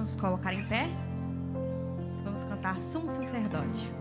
nos colocar em pé. Vamos cantar Sumo Sacerdote.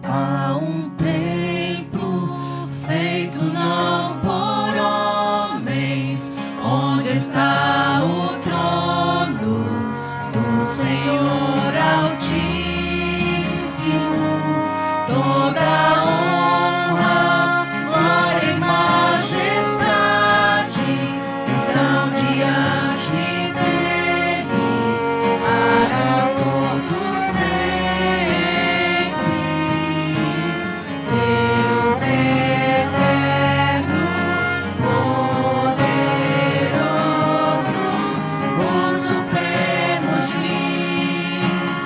Há um templo feito não por homens, onde está o trono do Senhor Altíssimo. Toda honra, glória e majestade estão diante dele para todo sempre. Deus eterno, poderoso, o supremo juiz,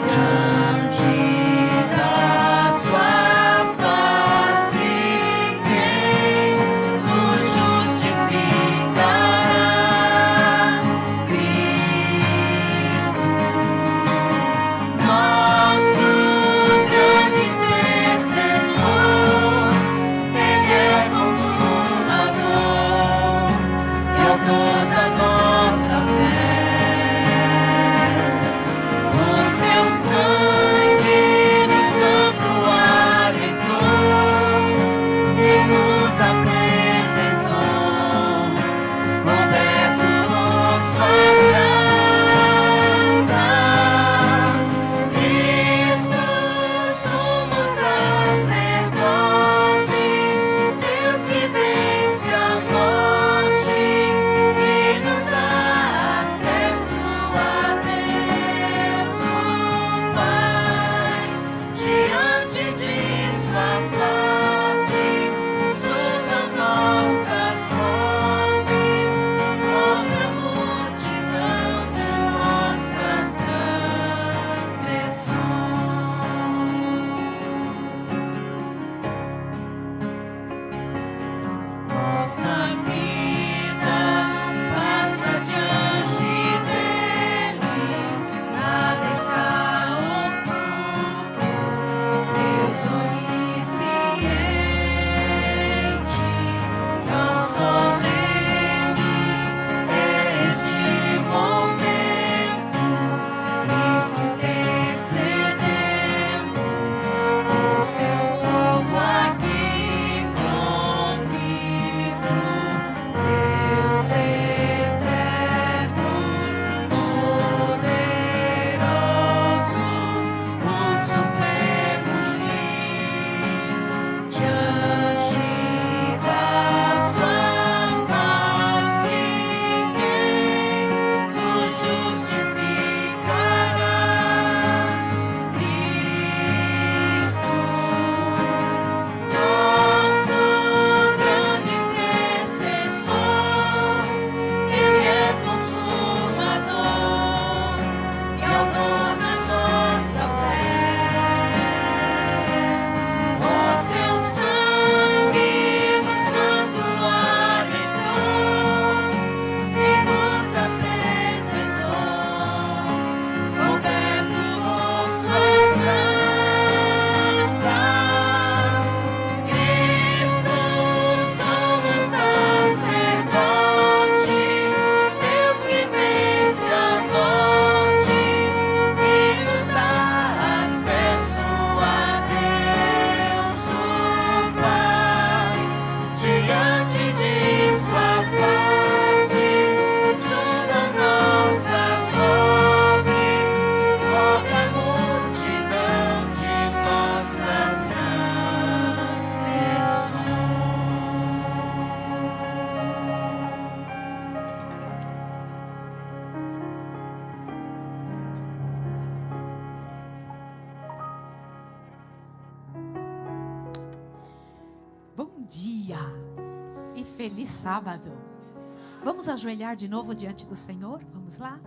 diante da sua face, quem nos justificará? Cristo, nosso grande intercessor. Ele é consumador e autor da nossa fé. Com seu sangue no santuário entrou e nos apresentou, cobertos por sua graça. Cristo, sumo sacerdote, Deus que vence a morte e nos dá acesso a Deus, o Pai. Diante de sua face, soam nossas vozes, como a multidão de nossas transgressões. Nossa vida passa diante dele, nada está oculto. Deus onisciente, tão solene este momento, Cristo intercedendo por seu povo aqui convicto. Deus eterno, poderoso, o supremo juiz, diante da sua face, quem nos justificará? Cristo, nosso grande intercessor. Ele é consumador e autor de nossa fé. Com seu sangue no santuário entrou e nos apresentou, cobertos por sua graça. Cristo, sumo sacerdote, Deus que vence a morte e nos dá acesso a Deus, o Pai. Diante de sua face, soam nossas vozes, como a multidão de nossas Bom dia e feliz sábado. Vamos ajoelhar de novo diante do Senhor? Vamos lá?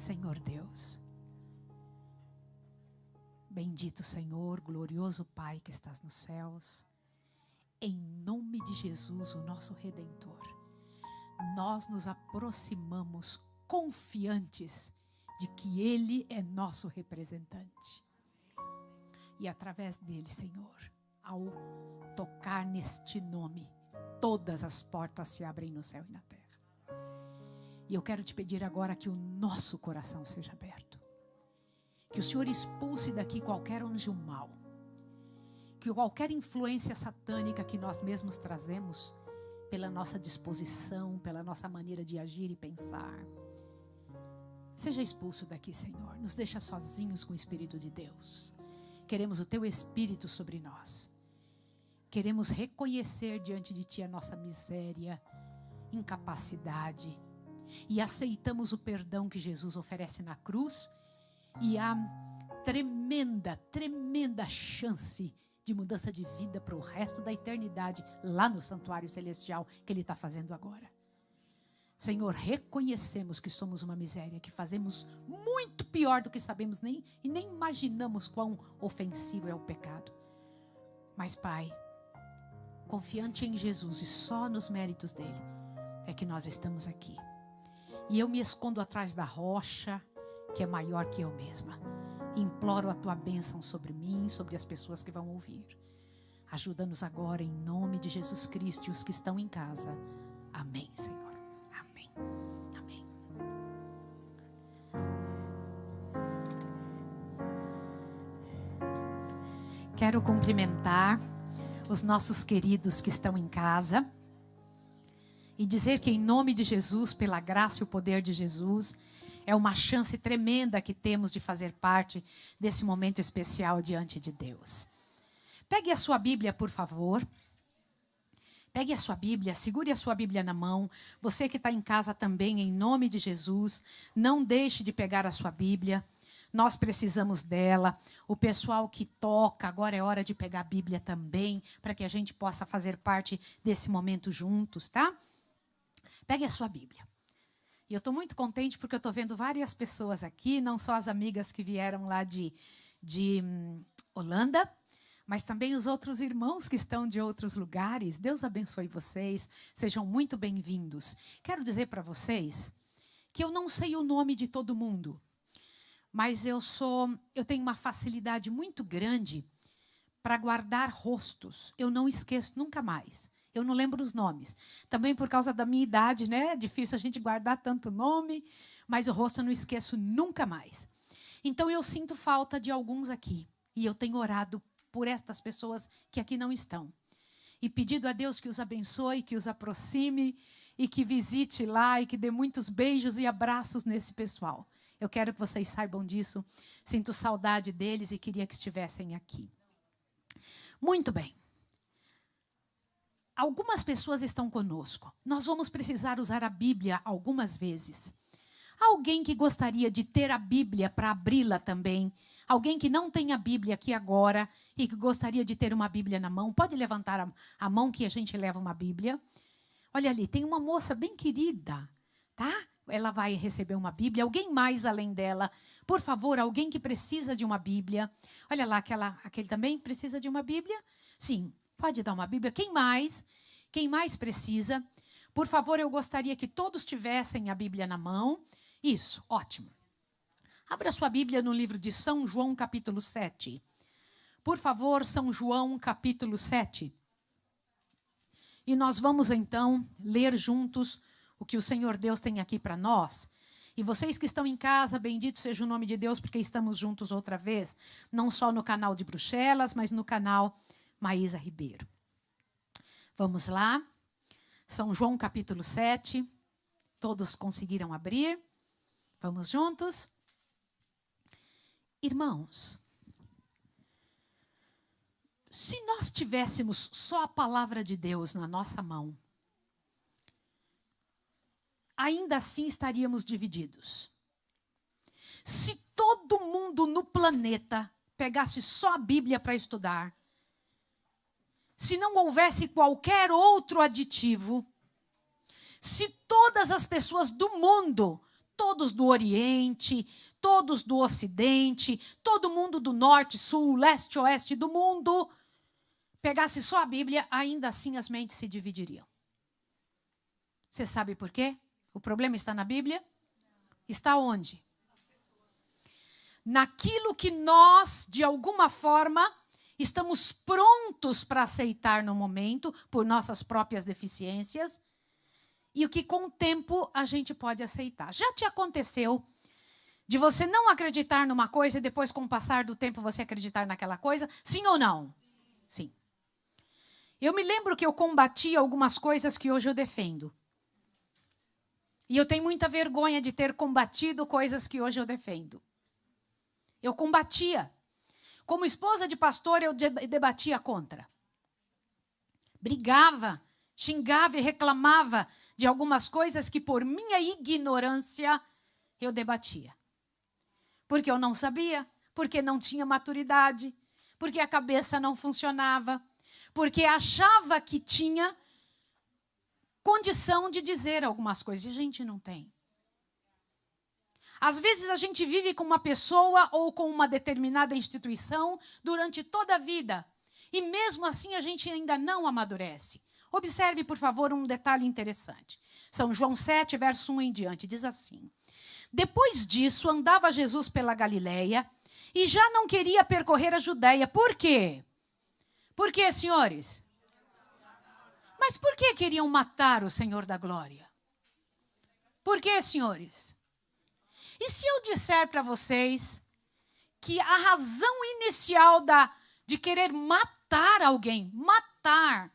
Senhor Deus. Bendito Senhor, glorioso Pai que estás nos céus. Em nome de Jesus, o nosso Redentor, nós nos aproximamos confiantes de que Ele é nosso representante. E através dele, Senhor, ao tocar neste nome, todas as portas se abrem no céu e na terra. E eu quero te pedir agora que o nosso coração seja aberto. Que o Senhor expulse daqui qualquer anjo mau. Que qualquer influência satânica que nós mesmos trazemos, pela nossa disposição, pela nossa maneira de agir e pensar, seja expulso daqui, Senhor. Nos deixa sozinhos com o Espírito de Deus. Queremos o Teu Espírito sobre nós. Queremos reconhecer diante de Ti a nossa miséria, incapacidade. E aceitamos o perdão que Jesus oferece na cruz. E a tremenda, tremenda chance de mudança de vida para o resto da eternidade, lá no santuário celestial que Ele está fazendo agora. Senhor, reconhecemos que somos uma miséria, que fazemos muito pior do que sabemos e nem imaginamos quão ofensivo é o pecado. Mas, Pai, confiante em Jesus e só nos méritos dele, é que nós estamos aqui. E eu me escondo atrás da rocha, que é maior que eu mesma. Imploro a Tua bênção sobre mim, sobre as pessoas que vão ouvir. Ajuda-nos agora em nome de Jesus Cristo e os que estão em casa. Amém, Senhor. Amém. Amém. Quero cumprimentar os nossos queridos que estão em casa e dizer que em nome de Jesus, pela graça e o poder de Jesus, é uma chance tremenda que temos de fazer parte desse momento especial diante de Deus. Pegue a sua Bíblia, por favor. Pegue a sua Bíblia, segure a sua Bíblia na mão. Você que está em casa também, em nome de Jesus, não deixe de pegar a sua Bíblia. Nós precisamos dela. O pessoal que toca, agora é hora de pegar a Bíblia também, para que a gente possa fazer parte desse momento juntos, tá? Pegue a sua Bíblia. E eu estou muito contente porque eu estou vendo várias pessoas aqui, não só as amigas que vieram lá de Holanda, mas também os outros irmãos que estão de outros lugares. Deus abençoe vocês, sejam muito bem-vindos. Quero dizer para vocês que eu não sei o nome de todo mundo, mas eu tenho uma facilidade muito grande para guardar rostos. Eu não esqueço nunca mais. Eu não lembro os nomes. Também por causa da minha idade, né? É difícil a gente guardar tanto nome, mas o rosto eu não esqueço nunca mais. Então eu sinto falta de alguns aqui. E eu tenho orado por estas pessoas que aqui não estão. E pedido a Deus que os abençoe, que os aproxime e que visite lá e que dê muitos beijos e abraços nesse pessoal. Eu quero que vocês saibam disso. Sinto saudade deles e queria que estivessem aqui. Muito bem. Algumas pessoas estão conosco. Nós vamos precisar usar a Bíblia algumas vezes. Alguém que gostaria de ter a Bíblia para abri-la também? Alguém que não tem a Bíblia aqui agora e que gostaria de ter uma Bíblia na mão? Pode levantar a mão que a gente leva uma Bíblia. Olha ali, tem uma moça bem querida, tá? Ela vai receber uma Bíblia. Alguém mais além dela? Por favor, alguém que precisa de uma Bíblia. Olha lá, aquele também precisa de uma Bíblia? Sim. Pode dar uma Bíblia. Quem mais? Quem mais precisa? Por favor, eu gostaria que todos tivessem a Bíblia na mão. Isso, ótimo. Abra sua Bíblia no livro de São João, capítulo 7. Por favor, São João, capítulo 7. E nós vamos, então, ler juntos o que o Senhor Deus tem aqui para nós. E vocês que estão em casa, bendito seja o nome de Deus, porque estamos juntos outra vez. Não só no canal de Bruxelas, mas no canal Maísa Ribeiro. Vamos lá. São João capítulo 7. Todos conseguiram abrir? Vamos juntos? Irmãos, se nós tivéssemos só a palavra de Deus na nossa mão, ainda assim estaríamos divididos. Se todo mundo no planeta pegasse só a Bíblia para estudar, se não houvesse qualquer outro aditivo, se todas as pessoas do mundo todos do Oriente, todos do Ocidente, todo mundo do Norte, Sul, Leste, Oeste do mundo, pegasse só a Bíblia, ainda assim as mentes se dividiriam. Você sabe por quê? O problema está na Bíblia? Está onde? Naquilo que nós, de alguma forma, estamos prontos para aceitar no momento, por nossas próprias deficiências, e o que com o tempo a gente pode aceitar. Já te aconteceu de você não acreditar numa coisa e depois, com o passar do tempo, você acreditar naquela coisa? Sim ou não? Sim. Eu me lembro que eu combati algumas coisas que hoje eu defendo. E eu tenho muita vergonha de ter combatido coisas que hoje eu defendo. Eu combatia. Como esposa de pastor, eu debatia contra. Brigava, xingava e reclamava de algumas coisas que, por minha ignorância, eu debatia. Porque eu não sabia, porque não tinha maturidade, porque a cabeça não funcionava, porque achava que tinha condição de dizer algumas coisas. E a gente não tem. Às vezes a gente vive com uma pessoa ou com uma determinada instituição durante toda a vida. E mesmo assim a gente ainda não amadurece. Observe, por favor, um detalhe interessante. São João 7, verso 1 em diante, diz assim. Depois disso, andava Jesus pela Galileia e já não queria percorrer a Judéia. Por quê? Por quê, senhores? Mas por que queriam matar o Senhor da Glória? Por quê, senhores? E se eu disser para vocês que a razão inicial de querer matar alguém, matar...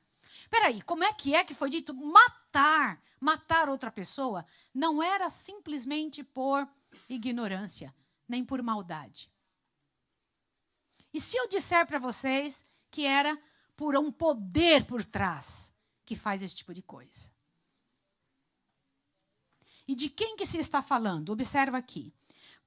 Peraí, como é que foi dito matar outra pessoa? Não era simplesmente por ignorância, nem por maldade. E se eu disser para vocês que era por um poder por trás que faz esse tipo de coisa? E de quem que se está falando? Observa aqui.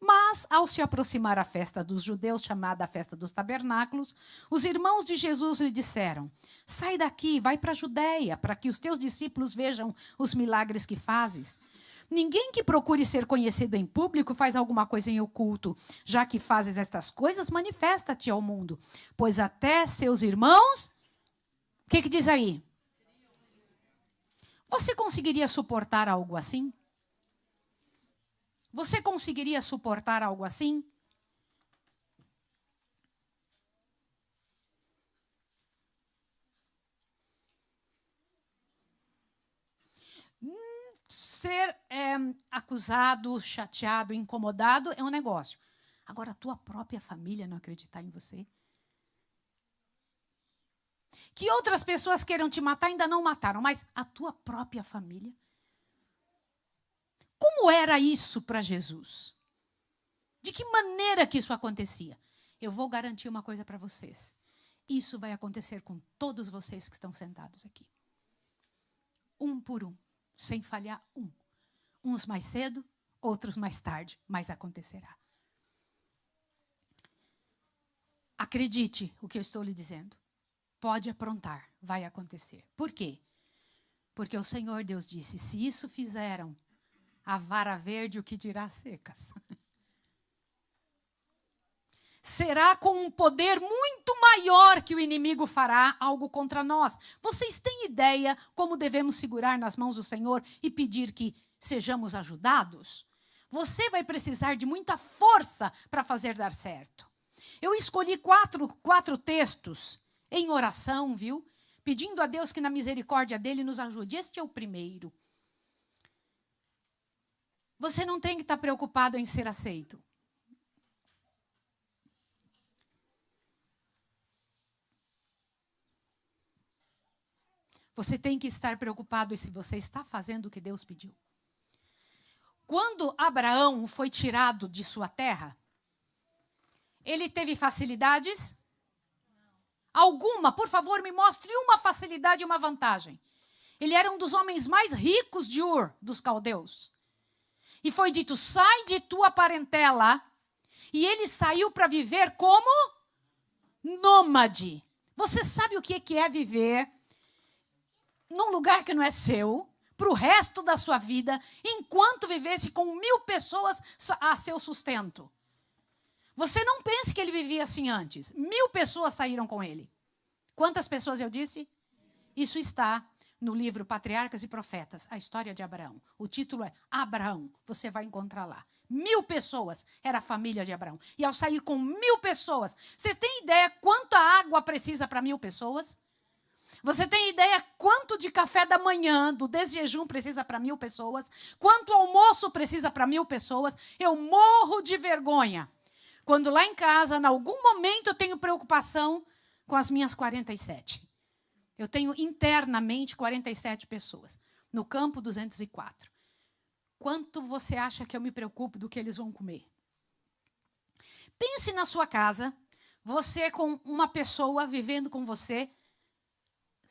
Mas, ao se aproximar a festa dos judeus, chamada a festa dos tabernáculos, os irmãos de Jesus lhe disseram, sai daqui, vai para a Judéia, para que os teus discípulos vejam os milagres que fazes. Ninguém que procure ser conhecido em público faz alguma coisa em oculto. Já que fazes estas coisas, manifesta-te ao mundo. Pois até seus irmãos... O que diz aí? Você conseguiria suportar algo assim? Você conseguiria suportar algo assim? Ser acusado, chateado, incomodado é um negócio. Agora, a tua própria família não acreditar em você? Que outras pessoas queiram te matar, ainda não mataram, mas a tua própria família? Como era isso para Jesus? De que maneira que isso acontecia? Eu vou garantir uma coisa para vocês. Isso vai acontecer com todos vocês que estão sentados aqui. Um por um, sem falhar um. Uns mais cedo, outros mais tarde, mas acontecerá. Acredite o que eu estou lhe dizendo. Pode aprontar, vai acontecer. Por quê? Porque o Senhor Deus disse, se isso fizeram, a vara verde, o que dirá secas. Será com um poder muito maior que o inimigo fará algo contra nós. Vocês têm ideia como devemos segurar nas mãos do Senhor e pedir que sejamos ajudados? Você vai precisar de muita força para fazer dar certo. Eu escolhi quatro textos em oração, viu? Pedindo a Deus que na misericórdia dele nos ajude. Este é o primeiro. Você não tem que estar preocupado em ser aceito. Você tem que estar preocupado se você está fazendo o que Deus pediu. Quando Abraão foi tirado de sua terra, ele teve facilidades? Alguma, por favor, me mostre uma facilidade e uma vantagem. Ele era um dos homens mais ricos de Ur, dos caldeus. E foi dito, sai de tua parentela. E ele saiu para viver como nômade. Você sabe o que é viver num lugar que não é seu, para o resto da sua vida, enquanto vivesse com 1000 pessoas a seu sustento. Você não pense que ele vivia assim antes. 1000 pessoas saíram com ele. Quantas pessoas eu disse? Isso está no livro Patriarcas e Profetas, a história de Abraão. O título é Abraão, você vai encontrar lá. 1000 pessoas era a família de Abraão. E ao sair com 1000 pessoas, você tem ideia quanta água precisa para 1000 pessoas? Você tem ideia quanto de café da manhã, do desjejum precisa para 1000 pessoas? Quanto almoço precisa para 1000 pessoas? Eu morro de vergonha. Quando lá em casa, em algum momento, eu tenho preocupação com as minhas 47. Eu tenho internamente 47 pessoas. No campo, 204. Quanto você acha que eu me preocupo do que eles vão comer? Pense na sua casa, você com uma pessoa vivendo com você,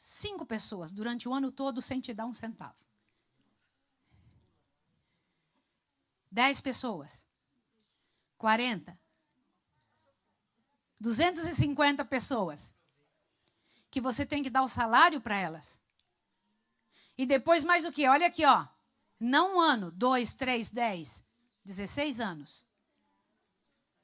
5 pessoas durante o ano todo sem te dar um centavo. 10 pessoas. 40. 250 pessoas. Que você tem que dar o salário para elas. E depois mais o quê? Olha aqui, ó. Não 1 ano, 2, 3, 10, 16 anos.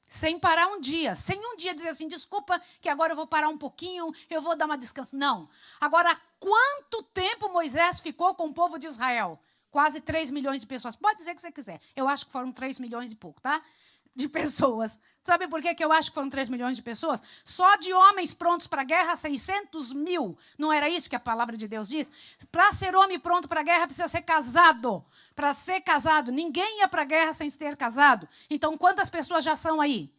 Sem parar um dia. Sem um dia dizer assim, desculpa que agora eu vou parar um pouquinho, eu vou dar uma descanso. Não. Agora, quanto tempo Moisés ficou com o povo de Israel? Quase 3 milhões de pessoas. Pode dizer o que você quiser. Eu acho que foram 3 milhões e pouco, tá? De pessoas. Sabe por que eu acho que foram 3 milhões de pessoas? Só de homens prontos para a guerra, 600 mil. Não era isso que a palavra de Deus diz? Para ser homem pronto para a guerra, precisa ser casado. Para ser casado. Ninguém ia para a guerra sem ter casado. Então, quantas pessoas já são aí?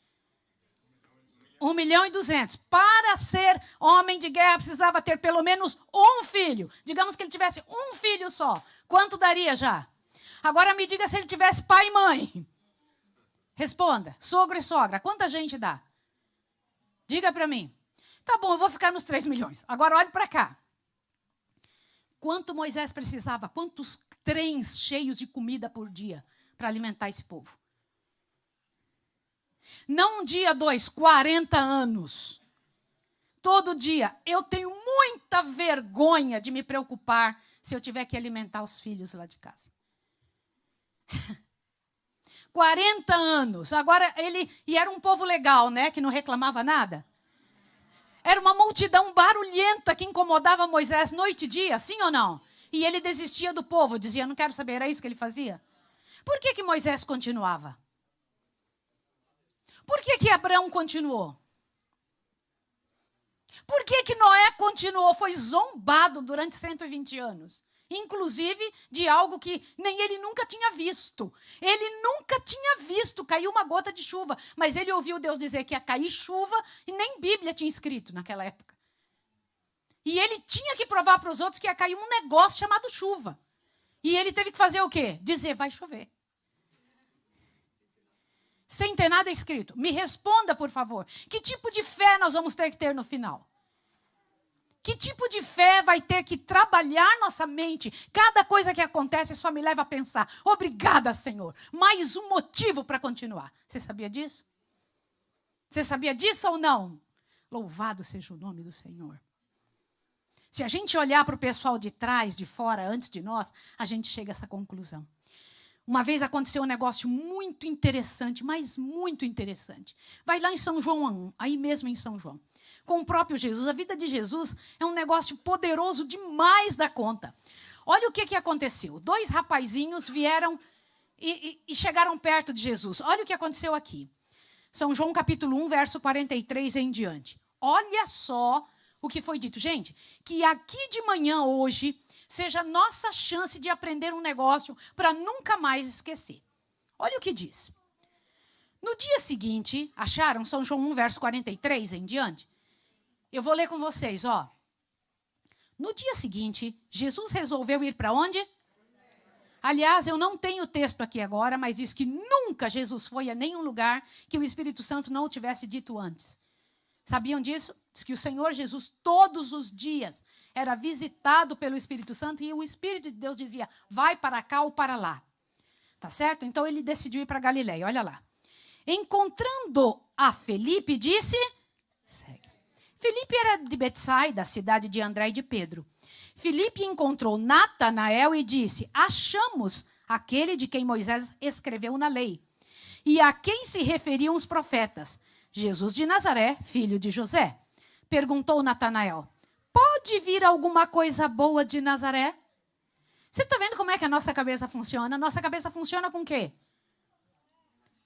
1.200.000. Para ser homem de guerra, precisava ter pelo menos um filho. Digamos que ele tivesse um filho só. Quanto daria já? Agora me diga se ele tivesse pai e mãe. Responda. Sogro e sogra. Quanta gente dá? Diga para mim. Tá bom, eu vou ficar nos 3 milhões. Agora olhe para cá. Quanto Moisés precisava? Quantos trens cheios de comida por dia para alimentar esse povo? Não um dia, 2, 40 anos. Todo dia. Eu tenho muita vergonha de me preocupar se eu tiver que alimentar os filhos lá de casa. 40 anos. Agora ele... E era um povo legal, né? Que não reclamava nada. Era uma multidão barulhenta que incomodava Moisés noite e dia, sim ou não? E ele desistia do povo, dizia, não quero saber, era isso que ele fazia? Por que Moisés continuava? Por que Abraão continuou? Por que Noé continuou? Foi zombado durante 120 anos. Inclusive de algo que nem ele nunca tinha visto. Ele nunca tinha visto cair uma gota de chuva. Mas ele ouviu Deus dizer que ia cair chuva e nem Bíblia tinha escrito naquela época. E ele tinha que provar para os outros que ia cair um negócio chamado chuva. E ele teve que fazer o quê? Dizer, vai chover. Sem ter nada escrito. Me responda, por favor. Que tipo de fé nós vamos ter que ter no final? Que tipo de fé vai ter que trabalhar nossa mente? Cada coisa que acontece só me leva a pensar. Obrigada, Senhor. Mais um motivo para continuar. Você sabia disso? Você sabia disso ou não? Louvado seja o nome do Senhor. Se a gente olhar para o pessoal de trás, de fora, antes de nós, a gente chega a essa conclusão. Uma vez aconteceu um negócio muito interessante, mas muito interessante. Vai lá em São João, aí mesmo em São João. Com o próprio Jesus. A vida de Jesus é um negócio poderoso demais da conta. Olha o que aconteceu. 2 rapazinhos vieram e chegaram perto de Jesus. Olha o que aconteceu aqui. São João capítulo 1, verso 43 em diante. Olha só o que foi dito. Gente, que aqui de manhã hoje seja a nossa chance de aprender um negócio para nunca mais esquecer. Olha o que diz. No dia seguinte, acharam São João 1, verso 43 em diante? Eu vou ler com vocês, ó. No dia seguinte, Jesus resolveu ir para onde? Aliás, eu não tenho o texto aqui agora, mas diz que nunca Jesus foi a nenhum lugar que o Espírito Santo não o tivesse dito antes. Sabiam disso? Diz que o Senhor Jesus, todos os dias, era visitado pelo Espírito Santo e o Espírito de Deus dizia, vai para cá ou para lá. Tá certo? Então, ele decidiu ir para Galileia. Olha lá. Encontrando a Felipe, disse, segue. Filipe era de Betsaida, cidade de André e de Pedro. Filipe encontrou Natanael e disse: achamos aquele de quem Moisés escreveu na lei, e a quem se referiam os profetas, Jesus de Nazaré, filho de José. Perguntou Natanael: pode vir alguma coisa boa de Nazaré? Você está vendo como é que a nossa cabeça funciona? A nossa cabeça funciona com o quê?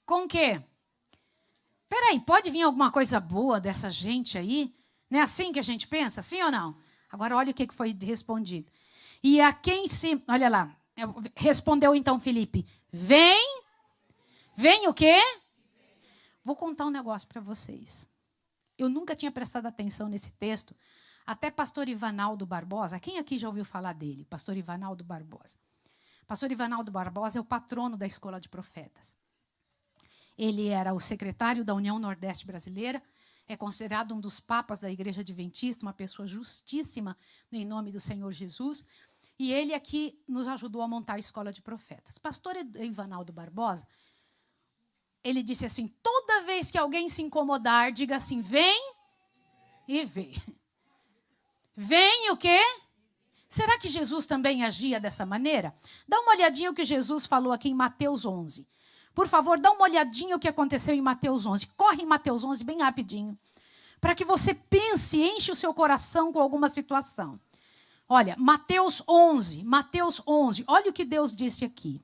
Com o quê? Peraí, pode vir alguma coisa boa dessa gente aí? Não é assim que a gente pensa? Sim ou não? Agora olha o que foi respondido. E a quem se... Olha lá. Respondeu então Filipe: vem. Vem o quê? Vou contar um negócio para vocês. Eu nunca tinha prestado atenção nesse texto. Até pastor Ivanaldo Barbosa. Quem aqui já ouviu falar dele? Pastor Ivanaldo Barbosa. Pastor Ivanaldo Barbosa é o patrono da Escola de Profetas. Ele era o secretário da União Nordeste Brasileira, é considerado um dos papas da Igreja Adventista, uma pessoa justíssima em nome do Senhor Jesus, e ele aqui nos ajudou a montar a Escola de Profetas. Pastor Ivanaldo Barbosa, ele disse assim: toda vez que alguém se incomodar, diga assim: vem e vê. Vem o quê? Será que Jesus também agia dessa maneira? Dá uma olhadinha o que Jesus falou aqui em Mateus 11. Por favor, dá uma olhadinha o que aconteceu em Mateus 11. Corre em Mateus 11 bem rapidinho, para que você pense, enche o seu coração com alguma situação. Olha, Mateus 11, olha o que Deus disse aqui.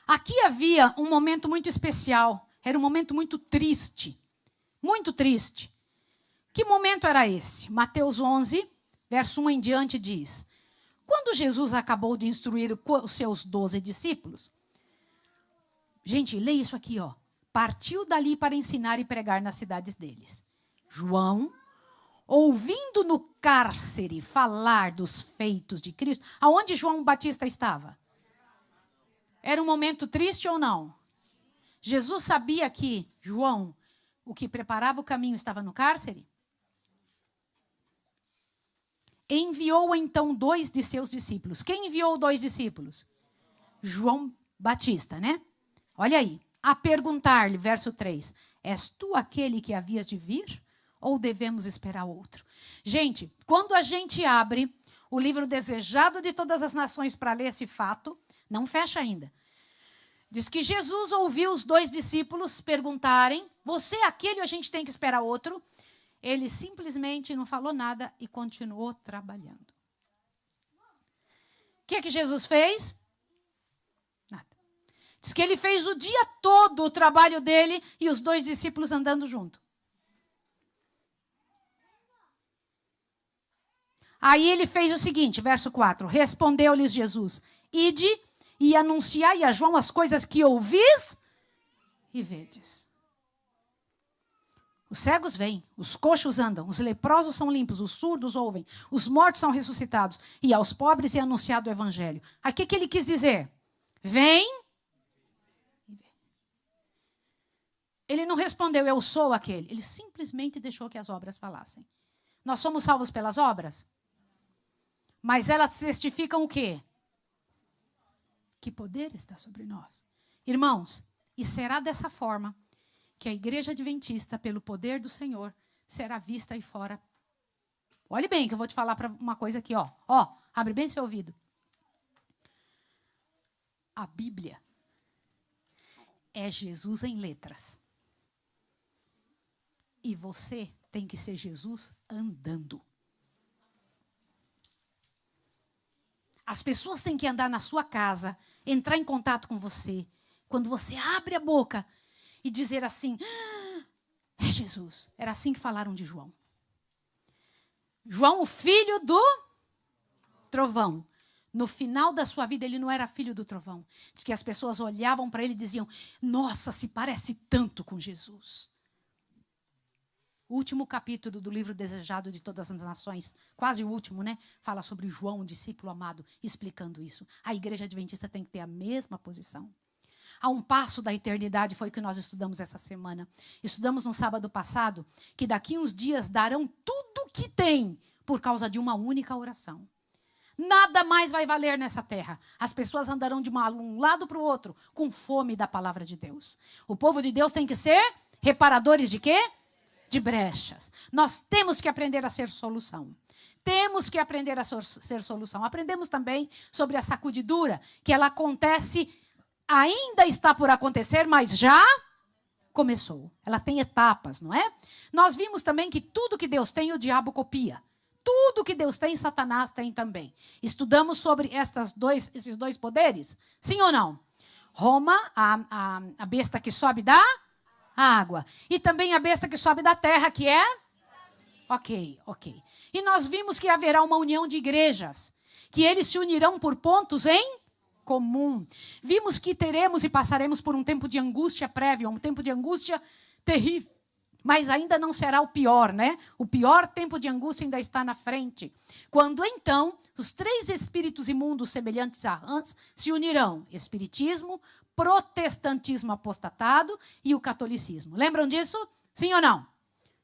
Aqui havia um momento muito especial, era um momento muito triste, muito triste. Que momento era esse? Mateus 11, verso 1 em diante diz: quando Jesus acabou de instruir os seus 12 discípulos, gente, leia isso aqui, ó. Partiu dali para ensinar e pregar nas cidades deles. João, ouvindo no cárcere falar dos feitos de Cristo, aonde João Batista estava? Era um momento triste ou não? Jesus sabia que João, o que preparava o caminho, estava no cárcere? Enviou então 2 de seus discípulos. Quem enviou 2 discípulos? João Batista, né? Olha aí. A perguntar-lhe, verso 3, és tu aquele que havias de vir? Ou devemos esperar outro? Gente, quando a gente abre o livro Desejado de Todas as Nações para ler esse fato, não fecha ainda. Diz que Jesus ouviu os 2 discípulos perguntarem: você é aquele ou a gente tem que esperar outro? Ele simplesmente não falou nada e continuou trabalhando. O que Jesus fez? Nada. Diz que ele fez o dia todo o trabalho dele e os 2 discípulos andando junto. Aí ele fez o seguinte, verso 4. Respondeu-lhes Jesus: ide e anunciai a João as coisas que ouvis e vedes. Os cegos vêm, os coxos andam, os leprosos são limpos, os surdos ouvem, os mortos são ressuscitados, e aos pobres é anunciado o evangelho. Aí o que ele quis dizer? Vem e vê. Ele não respondeu: eu sou aquele. Ele simplesmente deixou que as obras falassem. Nós somos salvos pelas obras? Mas elas testificam o quê? Que poder está sobre nós. Irmãos, e será dessa forma que a Igreja Adventista, pelo poder do Senhor, será vista aí fora. Olhe bem que eu vou te falar uma coisa aqui, ó. Ó, abre bem seu ouvido. A Bíblia é Jesus em letras. E você tem que ser Jesus andando. As pessoas têm que andar na sua casa, entrar em contato com você. Quando você abre a boca e dizer assim: é Jesus. Era assim que falaram de João. João, o filho do trovão. No final da sua vida, ele não era filho do trovão. Diz que as pessoas olhavam para ele e diziam: nossa, se parece tanto com Jesus. O último capítulo do livro Desejado de Todas as Nações, quase o último, né? Fala sobre João, um discípulo amado, explicando isso. A Igreja Adventista tem que ter a mesma posição. A um passo da eternidade foi o que nós estudamos essa semana. Estudamos no sábado passado que daqui uns dias darão tudo o que tem por causa de uma única oração. Nada mais vai valer nessa terra. As pessoas andarão de um lado para o outro com fome da palavra de Deus. O povo de Deus tem que ser reparadores de quê? de brechas. Nós temos que aprender a ser solução. Temos que aprender a ser solução. Aprendemos também sobre a sacudidura, que ela acontece, ainda está por acontecer, mas já começou. Ela tem etapas, não é? Nós vimos também que tudo que Deus tem, o diabo copia. Tudo que Deus tem, Satanás tem também. Estudamos sobre esses dois poderes? Sim ou não? Roma, a besta que sobe da água. E também a besta que sobe da terra, que é? Ok. E nós vimos que haverá uma união de igrejas, que eles se unirão por pontos em comum. Vimos que teremos e passaremos por um tempo de angústia prévia, um tempo de angústia terrível. Mas ainda não será o pior, né? O pior tempo de angústia ainda está na frente. Quando, então, os 3 espíritos imundos semelhantes a rãs se unirão. Espiritismo, protestantismo apostatado e o catolicismo. Lembram disso? Sim ou não?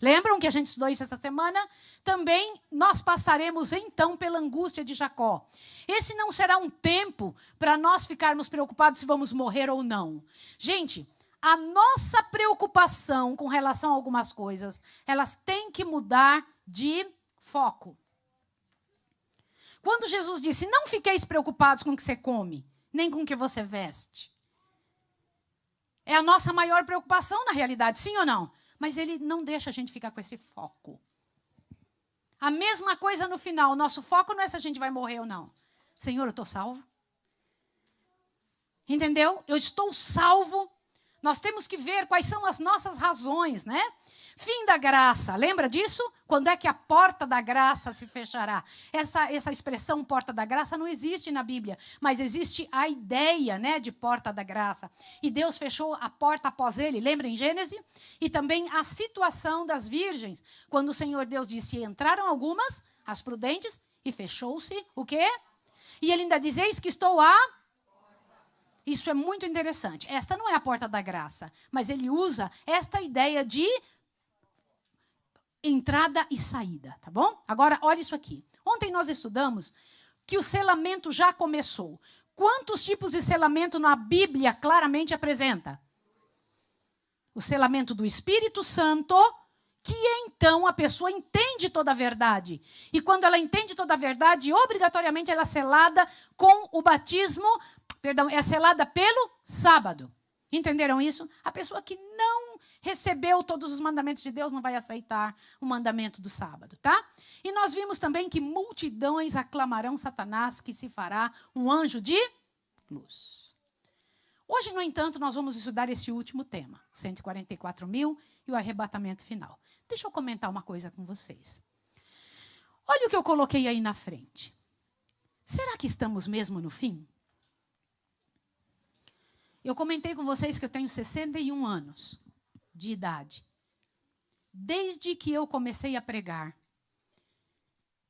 Lembram que a gente estudou isso essa semana? Também nós passaremos, então, pela angústia de Jacó. Esse não será um tempo para nós ficarmos preocupados se vamos morrer ou não. Gente, a nossa preocupação com relação a algumas coisas, elas têm que mudar de foco. Quando Jesus disse, não fiqueis preocupados com o que você come, nem com o que você veste. É a nossa maior preocupação na realidade, sim ou não? Mas ele não deixa a gente ficar com esse foco. A mesma coisa no final, o nosso foco não é se a gente vai morrer ou não. Senhor, eu estou salvo? Entendeu? Eu estou salvo. Nós temos que ver quais são as nossas razões, né? Fim da graça, lembra disso? Quando é que a porta da graça se fechará? Essa expressão porta da graça não existe na Bíblia, mas existe a ideia, né, de porta da graça. E Deus fechou a porta após ele, lembra em Gênesis? E também a situação das virgens, quando o Senhor Deus disse, entraram algumas, as prudentes, e fechou-se o quê? E ele ainda diz, eis que estou a... Isso é muito interessante. Esta não é a porta da graça, mas ele usa esta ideia de entrada e saída, tá bom? Agora, olha isso aqui. Ontem nós estudamos que o selamento já começou. Quantos tipos de selamento na Bíblia claramente apresenta? O selamento do Espírito Santo, que então a pessoa entende toda a verdade. E quando ela entende toda a verdade, obrigatoriamente ela é selada com o batismo, é selada pelo sábado. Entenderam isso? A pessoa que não recebeu todos os mandamentos de Deus não vai aceitar o mandamento do sábado, tá? E nós vimos também que multidões aclamarão Satanás, que se fará um anjo de luz. Hoje, no entanto, nós vamos estudar esse último tema, 144.000 e o arrebatamento final. Deixa eu comentar uma coisa com vocês. Olha o que eu coloquei aí na frente. Será que estamos mesmo no fim? Eu comentei com vocês que eu tenho 61 anos de idade. Desde que eu comecei a pregar,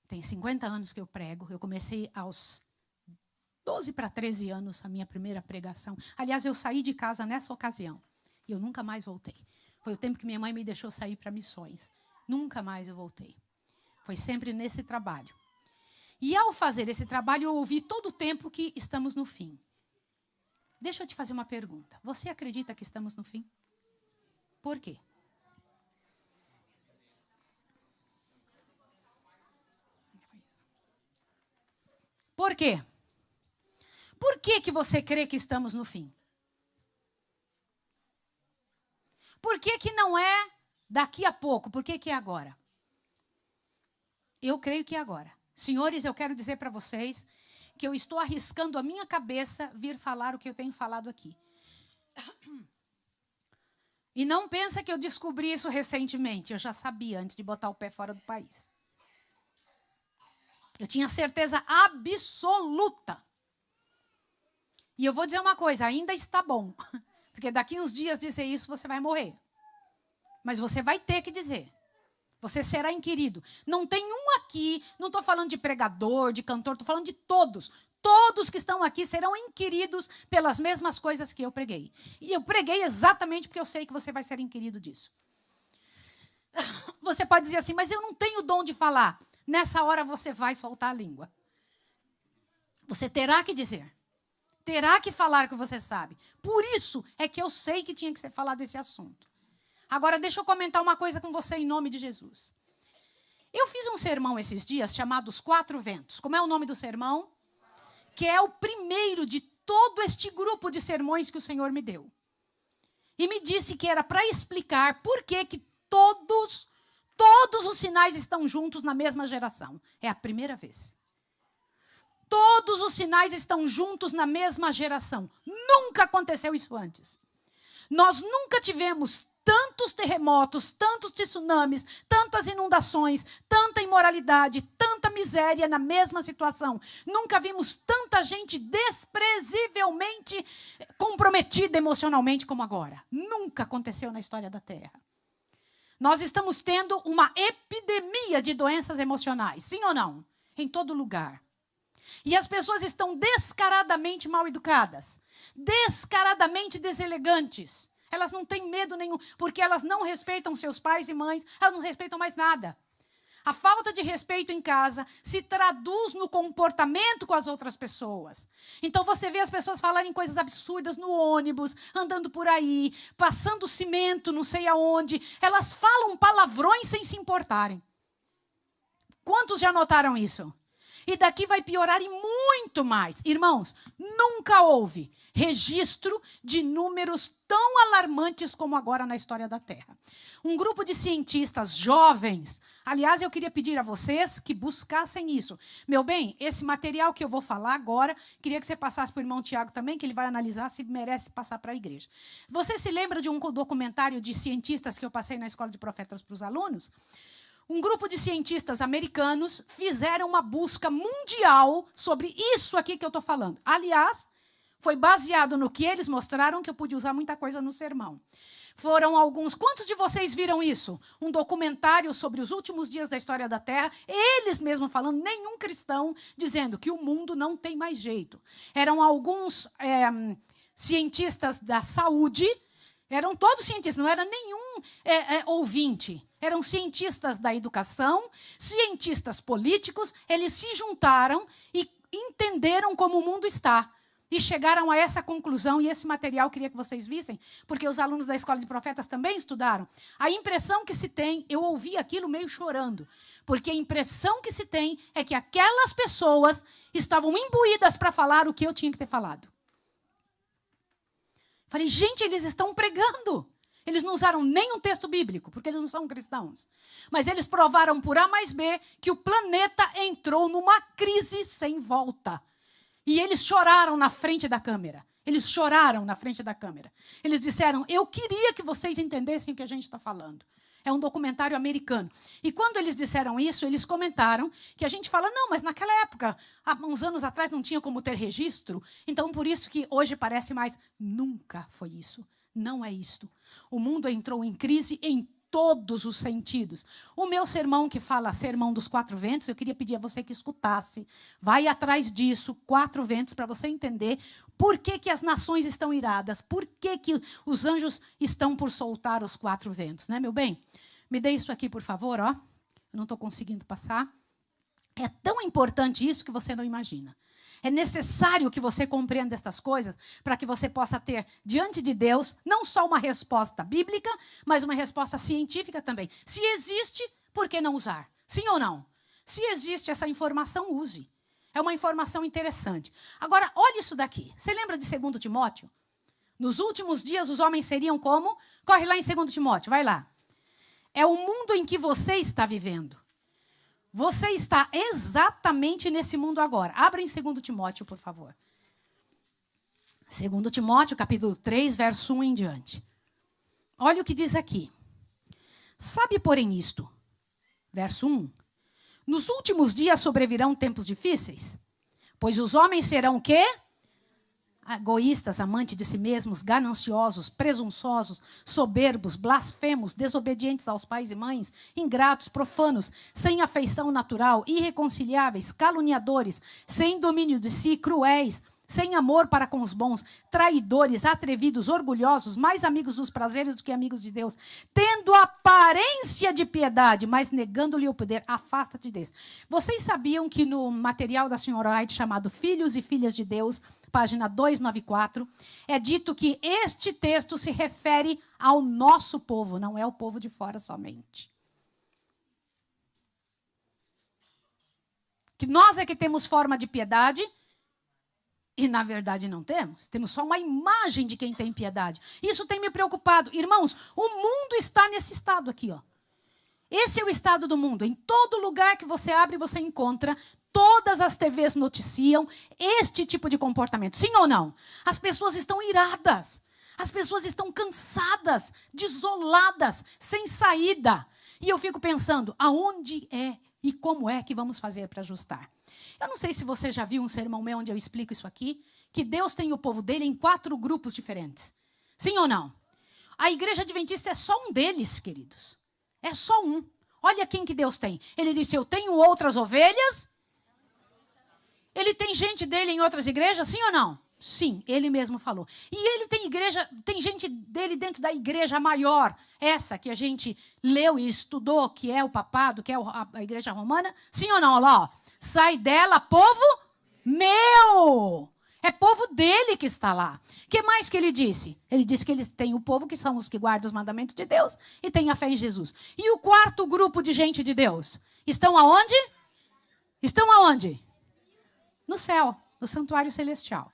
tem 50 anos que eu prego, eu comecei aos 12 para 13 anos a minha primeira pregação. Aliás, eu saí de casa nessa ocasião e eu nunca mais voltei. Foi o tempo que minha mãe me deixou sair para missões. Nunca mais eu voltei. Foi sempre nesse trabalho. E ao fazer esse trabalho, eu ouvi todo o tempo que estamos no fim. Deixa eu te fazer uma pergunta. Você acredita que estamos no fim? Por quê? Por quê? Por que você crê que estamos no fim? Por que não é daqui a pouco? Por que é agora? Eu creio que é agora. Senhores, eu quero dizer para vocês que eu estou arriscando a minha cabeça vir falar o que eu tenho falado aqui. E não pensa que eu descobri isso recentemente. Eu já sabia antes de botar o pé fora do país. Eu tinha certeza absoluta. E eu vou dizer uma coisa, ainda está bom. Porque daqui uns dias dizer isso, você vai morrer. Mas você vai ter que dizer. Você será inquirido. Não tem um aqui, não estou falando de pregador, de cantor, estou falando de todos. Todos que estão aqui serão inquiridos pelas mesmas coisas que eu preguei. E eu preguei exatamente porque eu sei que você vai ser inquirido disso. Você pode dizer assim, mas eu não tenho dom de falar. Nessa hora você vai soltar a língua. Você terá que dizer. Terá que falar o que você sabe. Por isso é que eu sei que tinha que ser falado esse assunto. Agora, deixa eu comentar uma coisa com você em nome de Jesus. Eu fiz um sermão esses dias chamado Os Quatro Ventos. Como é o nome do sermão? Que é o primeiro de todo este grupo de sermões que o Senhor me deu. E me disse que era para explicar por que todos os sinais estão juntos na mesma geração. É a primeira vez. Todos os sinais estão juntos na mesma geração. Nunca aconteceu isso antes. Nós nunca tivemos tantos terremotos, tantos tsunamis, tantas inundações, tanta imoralidade, tanta miséria na mesma situação. Nunca vimos tanta gente desprezivelmente comprometida emocionalmente como agora. Nunca aconteceu na história da Terra. Nós estamos tendo uma epidemia de doenças emocionais, sim ou não? Em todo lugar. E as pessoas estão descaradamente mal educadas, descaradamente deselegantes. Elas não têm medo nenhum, porque elas não respeitam seus pais e mães, elas não respeitam mais nada. A falta de respeito em casa se traduz no comportamento com as outras pessoas. Então você vê as pessoas falarem coisas absurdas no ônibus, andando por aí, passando cimento, não sei aonde. Elas falam palavrões sem se importarem. Quantos já notaram isso? E daqui vai piorar e muito mais. Irmãos, nunca houve registro de números tão alarmantes como agora na história da Terra. Um grupo de cientistas jovens, aliás, eu queria pedir a vocês que buscassem isso. Meu bem, esse material que eu vou falar agora, queria que você passasse para o irmão Tiago também, que ele vai analisar se merece passar para a igreja. Você se lembra de um documentário de cientistas que eu passei na Escola de Profetas para os alunos? Um grupo de cientistas americanos fizeram uma busca mundial sobre isso aqui que eu estou falando. Aliás, foi baseado no que eles mostraram, que eu pude usar muita coisa no sermão. Foram alguns... Quantos de vocês viram isso? Um documentário sobre os últimos dias da história da Terra, eles mesmos falando, nenhum cristão, dizendo que o mundo não tem mais jeito. Eram alguns cientistas da saúde, eram todos cientistas, não era nenhum ouvinte. Eram cientistas da educação, cientistas políticos, eles se juntaram e entenderam como o mundo está. E chegaram a essa conclusão, e esse material eu queria que vocês vissem, porque os alunos da Escola de Profetas também estudaram. A impressão que se tem, eu ouvi aquilo meio chorando, porque a impressão que se tem é que aquelas pessoas estavam imbuídas para falar o que eu tinha que ter falado. Falei, gente, eles estão pregando. Eles não usaram nem um texto bíblico, porque eles não são cristãos. Mas eles provaram por A mais B que o planeta entrou numa crise sem volta. E eles choraram na frente da câmera. Eles choraram na frente da câmera. Eles disseram, eu queria que vocês entendessem o que a gente está falando. É um documentário americano. E quando eles disseram isso, eles comentaram que a gente fala, não, mas naquela época, há uns anos atrás, não tinha como ter registro. Então, por isso que hoje parece mais. Nunca foi isso. Não é isto. O mundo entrou em crise em todos os sentidos. O meu sermão, que fala Sermão dos Quatro Ventos, eu queria pedir a você que escutasse. Vai atrás disso, Quatro Ventos, para você entender por que as nações estão iradas, por que os anjos estão por soltar os quatro ventos, né, meu bem? Me dê isso aqui, por favor, ó. Eu não estou conseguindo passar. É tão importante isso que você não imagina. É necessário que você compreenda estas coisas para que você possa ter, diante de Deus, não só uma resposta bíblica, mas uma resposta científica também. Se existe, por que não usar? Sim ou não? Se existe essa informação, use. É uma informação interessante. Agora, olha isso daqui. Você lembra de 2 Timóteo? Nos últimos dias, os homens seriam como? Corre lá em 2 Timóteo, vai lá. É o mundo em que você está vivendo. Você está exatamente nesse mundo agora. Abra em 2 Timóteo, por favor. 2 Timóteo, capítulo 3, verso 1 em diante. Olha o que diz aqui. Sabe, porém, isto. Verso 1. Nos últimos dias sobrevirão tempos difíceis, pois os homens serão o quê? Egoístas, amantes de si mesmos, gananciosos, presunçosos, soberbos, blasfemos, desobedientes aos pais e mães, ingratos, profanos, sem afeição natural, irreconciliáveis, caluniadores, sem domínio de si, cruéis, sem amor para com os bons, traidores, atrevidos, orgulhosos, mais amigos dos prazeres do que amigos de Deus, tendo aparência de piedade, mas negando-lhe o poder, afasta-te desse. Vocês sabiam que no material da senhora White, chamado Filhos e Filhas de Deus, página 294, é dito que este texto se refere ao nosso povo, não é o povo de fora somente. Que nós é que temos forma de piedade, e, na verdade, não temos. Temos só uma imagem de quem tem piedade. Isso tem me preocupado. Irmãos, o mundo está nesse estado aqui, ó. Esse é o estado do mundo. Em todo lugar que você abre, você encontra, todas as TVs noticiam este tipo de comportamento. Sim ou não? As pessoas estão iradas. As pessoas estão cansadas, desoladas, sem saída. E eu fico pensando, aonde é e como é que vamos fazer para ajustar? Eu não sei se você já viu um sermão meu onde eu explico isso aqui, que Deus tem o povo dele em 4 grupos diferentes. Sim ou não? A igreja adventista é só um deles, queridos. É só um. Olha quem que Deus tem. Ele disse, eu tenho outras ovelhas. Ele tem gente dele em outras igrejas, sim ou não? Sim, ele mesmo falou. E ele tem igreja, tem gente dele dentro da igreja maior, essa que a gente leu e estudou, que é o papado, que é a igreja romana. Sim ou não? Olha lá, ó. Sai dela, povo meu. É povo dele que está lá. O que mais que ele disse? Ele disse que eles têm o povo que são os que guardam os mandamentos de Deus e têm a fé em Jesus. E o 4º grupo de gente de Deus? Estão aonde? Estão aonde? No céu, no santuário celestial.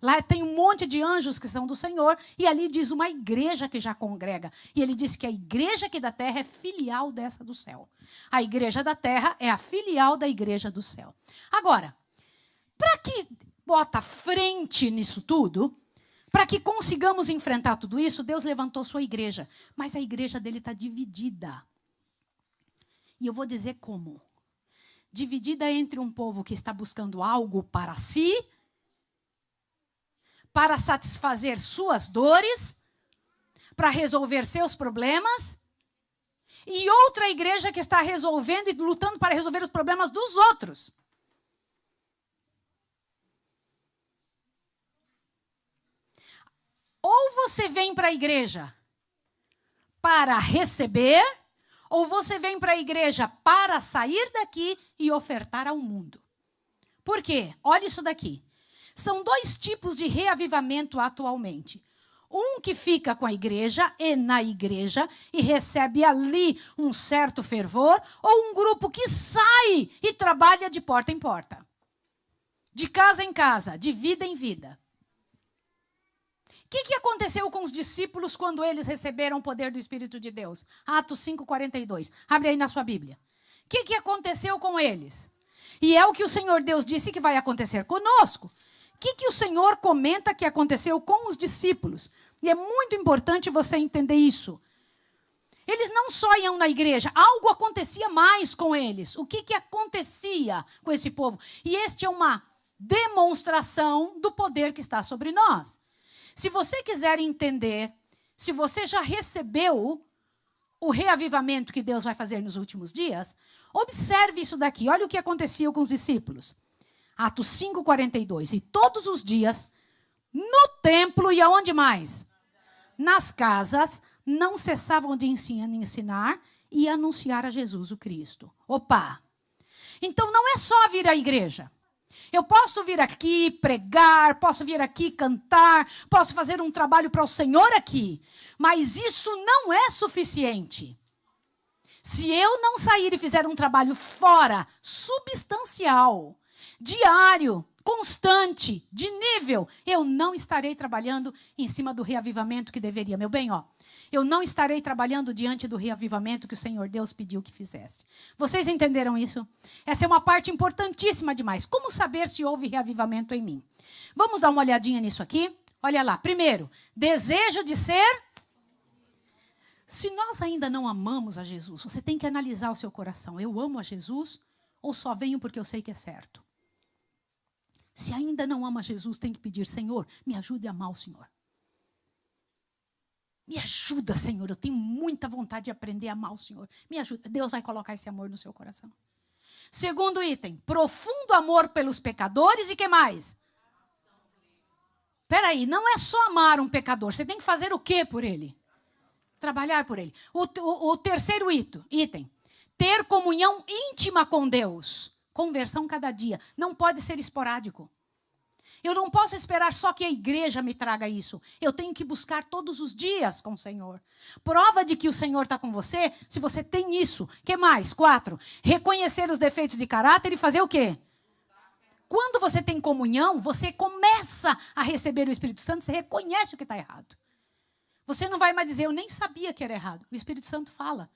Lá tem um monte de anjos que são do Senhor e ali diz uma igreja que já congrega. E ele diz que a igreja aqui da terra é filial dessa do céu. A igreja da terra é a filial da igreja do céu. Agora, para que bota frente nisso tudo, para que consigamos enfrentar tudo isso, Deus levantou sua igreja. Mas a igreja dele está dividida. E eu vou dizer como. Dividida entre um povo que está buscando algo para si, para satisfazer suas dores, para resolver seus problemas, e outra igreja que está resolvendo e lutando para resolver os problemas dos outros. Ou você vem para a igreja para receber, ou você vem para a igreja para sair daqui e ofertar ao mundo. Por quê? Olha isso daqui. São 2 tipos de reavivamento atualmente. Um que fica com a igreja e na igreja e recebe ali um certo fervor, ou um grupo que sai e trabalha de porta em porta. De casa em casa, de vida em vida. O que aconteceu com os discípulos quando eles receberam o poder do Espírito de Deus? Atos 5:42. Abre aí na sua Bíblia. O que aconteceu com eles? E é o que o Senhor Deus disse que vai acontecer conosco. O que o Senhor comenta que aconteceu com os discípulos? E é muito importante você entender isso. Eles não só iam na igreja, algo acontecia mais com eles. O que acontecia com esse povo? E este é uma demonstração do poder que está sobre nós. Se você quiser entender, se você já recebeu o reavivamento que Deus vai fazer nos últimos dias, observe isso daqui. Olha o que acontecia com os discípulos. Atos 5:42. E todos os dias, no templo e aonde mais? Nas casas, não cessavam de ensinar e anunciar a Jesus o Cristo. Opa! Então não é só vir à igreja. Eu posso vir aqui pregar, posso vir aqui cantar, posso fazer um trabalho para o Senhor aqui, mas isso não é suficiente. Se eu não sair e fizer um trabalho fora, substancial, diário, constante, de nível, eu não estarei trabalhando em cima do reavivamento que deveria. Meu bem, ó, eu não estarei trabalhando diante do reavivamento que o Senhor Deus pediu que fizesse. Vocês entenderam isso? Essa é uma parte importantíssima demais. Como saber se houve reavivamento em mim? Vamos dar uma olhadinha nisso aqui? Olha lá. Primeiro, desejo de ser. Se nós ainda não amamos a Jesus, você tem que analisar o seu coração. Eu amo a Jesus ou só venho porque eu sei que é certo? Se ainda não ama Jesus, tem que pedir, Senhor, me ajude a amar o Senhor. Me ajuda, Senhor, eu tenho muita vontade de aprender a amar o Senhor. Me ajuda. Deus vai colocar esse amor no seu coração. Segundo item, profundo amor pelos pecadores e que mais? Peraí, não é só amar um pecador. Você tem que fazer o quê por ele? Trabalhar por ele. O terceiro item. Ter comunhão íntima com Deus. Conversão cada dia. Não pode ser esporádico. Eu não posso esperar só que a igreja me traga isso. Eu tenho que buscar todos os dias com o Senhor. Prova de que o Senhor está com você, se você tem isso. O que mais? 4. Reconhecer os defeitos de caráter e fazer o quê? Quando você tem comunhão, você começa a receber o Espírito Santo, você reconhece o que está errado. Você não vai mais dizer, eu nem sabia que era errado. O Espírito Santo fala.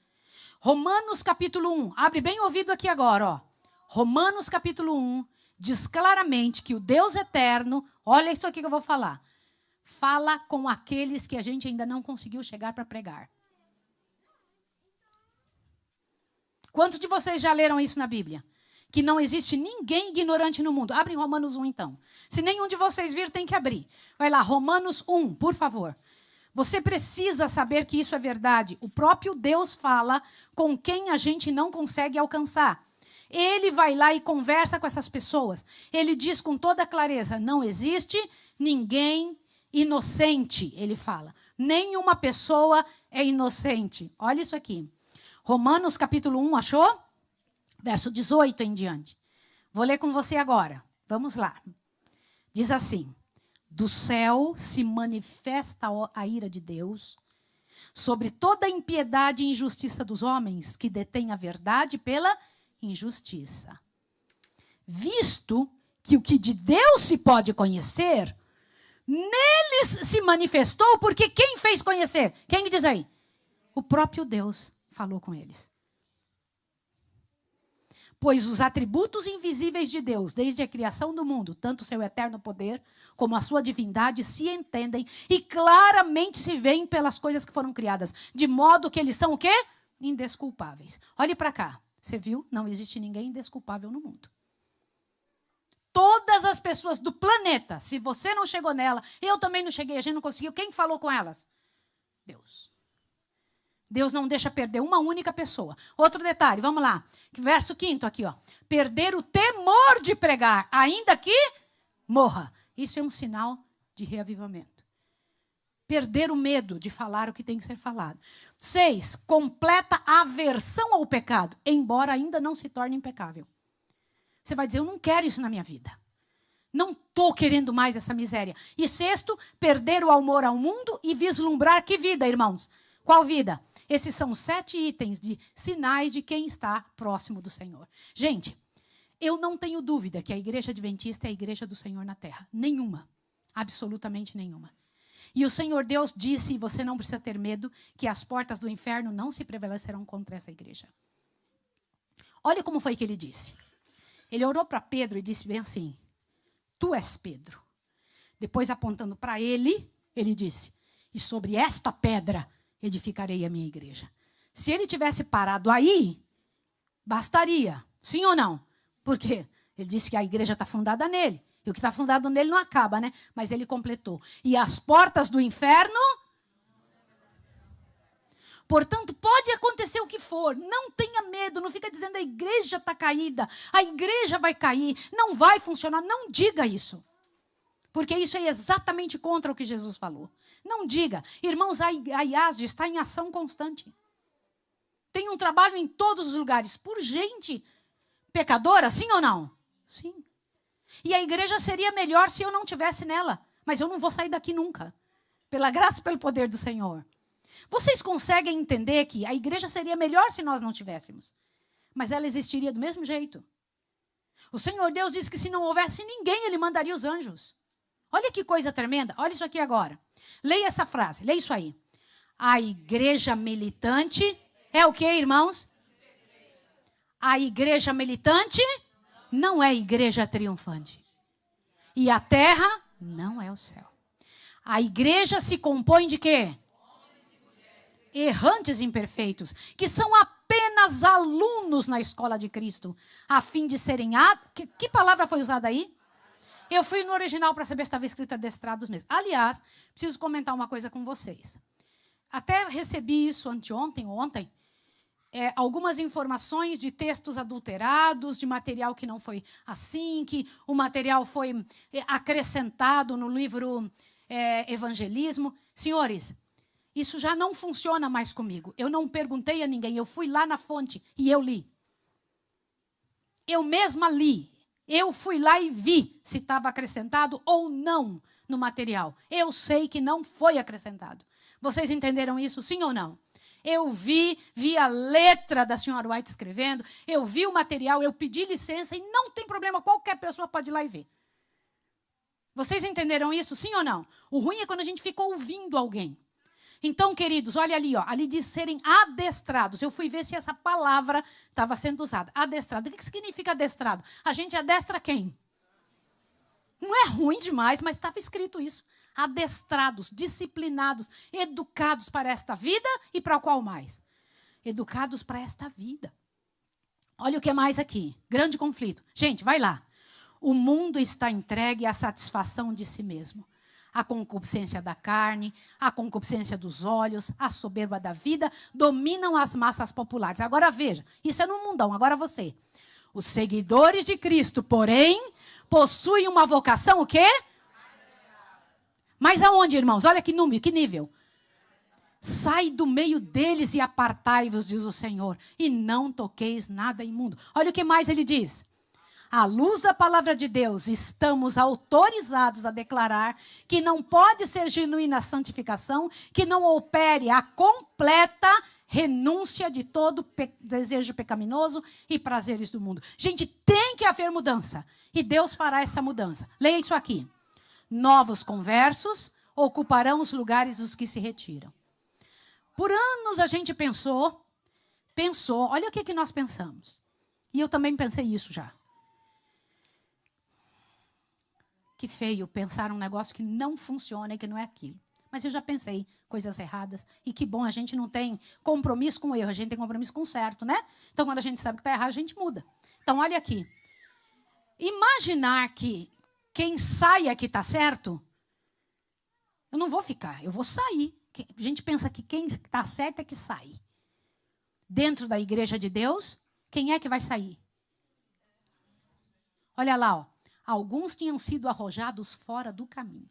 Romanos capítulo 1. Abre bem o ouvido aqui agora. Ó. Romanos capítulo 1. Diz claramente que o Deus eterno, olha isso aqui que eu vou falar, fala com aqueles que a gente ainda não conseguiu chegar para pregar. Quantos de vocês já leram isso na Bíblia? Que não existe ninguém ignorante no mundo. Abre Romanos 1 então. Se nenhum de vocês vir, tem que abrir. Vai lá, Romanos 1, por favor. Você precisa saber que isso é verdade. O próprio Deus fala com quem a gente não consegue alcançar. Ele vai lá e conversa com essas pessoas. Ele diz com toda clareza, não existe ninguém inocente, ele fala. Nenhuma pessoa é inocente. Olha isso aqui. Romanos capítulo 1, achou? Verso 18 em diante. Vou ler com você agora. Vamos lá. Diz assim. Do céu se manifesta a ira de Deus sobre toda a impiedade e injustiça dos homens que detêm a verdade pela injustiça. Visto que o que de Deus se pode conhecer, neles se manifestou, porque quem fez conhecer? Quem diz aí? O próprio Deus falou com eles. Pois os atributos invisíveis de Deus, desde a criação do mundo, tanto o seu eterno poder, como a sua divindade, se entendem e claramente se veem pelas coisas que foram criadas, de modo que eles são o quê? Indesculpáveis. Olhe para cá. Você viu? Não existe ninguém indesculpável no mundo. Todas as pessoas do planeta, se você não chegou nela, eu também não cheguei, a gente não conseguiu, quem falou com elas? Deus. Deus não deixa perder uma única pessoa. Outro detalhe, vamos lá. Verso 5 aqui, ó. Perder o temor de pregar, ainda que morra. Isso é um sinal de reavivamento. Perder o medo de falar o que tem que ser falado. 6, completa aversão ao pecado, embora ainda não se torne impecável. Você vai dizer, eu não quero isso na minha vida. Não estou querendo mais essa miséria. E 6, perder o amor ao mundo e vislumbrar que vida, irmãos? Qual vida? Esses são 7 itens de sinais de quem está próximo do Senhor. Gente, eu não tenho dúvida que a igreja adventista é a igreja do Senhor na terra. Nenhuma. Absolutamente nenhuma. E o Senhor Deus disse, e você não precisa ter medo, que as portas do inferno não se prevalecerão contra essa igreja. Olha como foi que ele disse. Ele orou para Pedro e disse bem assim, tu és Pedro. Depois, apontando para ele, ele disse, e sobre esta pedra edificarei a minha igreja. Se ele tivesse parado aí, bastaria. Sim ou não? Por quê? Ele disse que a igreja está fundada nele. E o que está fundado nele não acaba, né? Mas ele completou. E as portas do inferno... Portanto, pode acontecer o que for. Não tenha medo. Não fica dizendo a igreja está caída. A igreja vai cair. Não vai funcionar. Não diga isso. Porque isso é exatamente contra o que Jesus falou. Não diga. Irmãos, a IASD está em ação constante. Tem um trabalho em todos os lugares. Por gente pecadora, sim ou não? Sim. E a igreja seria melhor se eu não estivesse nela. Mas eu não vou sair daqui nunca. Pela graça e pelo poder do Senhor. Vocês conseguem entender que a igreja seria melhor se nós não tivéssemos? Mas ela existiria do mesmo jeito. O Senhor Deus disse que se não houvesse ninguém, Ele mandaria os anjos. Olha que coisa tremenda. Olha isso aqui agora. Leia essa frase. Leia isso aí. A igreja militante é o quê, irmãos? A igreja militante não é igreja triunfante. E a terra não é o céu. A igreja se compõe de quê? Errantes imperfeitos, que são apenas alunos na escola de Cristo, a fim de serem... Que palavra foi usada aí? Eu fui no original para saber se estava escrito adestrados mesmo. Aliás, preciso comentar uma coisa com vocês. Até recebi isso anteontem ou ontem. algumas informações de textos adulterados, de material que não foi assim, que o material foi acrescentado no livro Evangelismo. Senhores, isso já não funciona mais comigo. Eu não perguntei a ninguém, eu fui lá na fonte e eu li. Eu mesma li. Eu fui lá e vi se estava acrescentado ou não no material. Eu sei que não foi acrescentado. Vocês entenderam isso, sim ou não? Eu vi a letra da senhora White escrevendo, eu vi o material, eu pedi licença e não tem problema, qualquer pessoa pode ir lá e ver. Vocês entenderam isso, sim ou não? O ruim é quando a gente fica ouvindo alguém. Então, queridos, olha ali, ó, ali diz serem adestrados. Eu fui ver se essa palavra estava sendo usada. Adestrado. O que significa adestrado? A gente adestra quem? Não é ruim demais, mas estava escrito isso. Adestrados, disciplinados, educados para esta vida e para qual mais? Educados para esta vida. Olha o que mais aqui. Grande conflito. Gente, vai lá. O mundo está entregue à satisfação de si mesmo. A concupiscência da carne, a concupiscência dos olhos, a soberba da vida dominam as massas populares. Agora veja, isso é no mundão, agora você. Os seguidores de Cristo, porém, possuem uma vocação o quê? Mas aonde, irmãos? Olha que número, que nível. Sai do meio deles e apartai-vos, diz o Senhor, e não toqueis nada imundo. Olha o que mais ele diz. À luz da palavra de Deus, estamos autorizados a declarar que não pode ser genuína a santificação, que não opere a completa renúncia de todo desejo pecaminoso e prazeres do mundo. Gente, tem que haver mudança. E Deus fará essa mudança. Leia isso aqui. Novos conversos ocuparão os lugares dos que se retiram. Por anos a gente pensou, olha o que nós pensamos. E eu também pensei isso já. Que feio pensar um negócio que não funciona e que não é aquilo. Mas eu já pensei coisas erradas. E que bom, a gente não tem compromisso com o erro, a gente tem compromisso com o certo, né? Então, quando a gente sabe que está errado, a gente muda. Então, olha aqui. Imaginar que quem sai aqui está certo, eu não vou ficar, eu vou sair. A gente pensa que quem está certo é que sai. Dentro da igreja de Deus, quem é que vai sair? Olha lá, ó. Alguns tinham sido arrojados fora do caminho.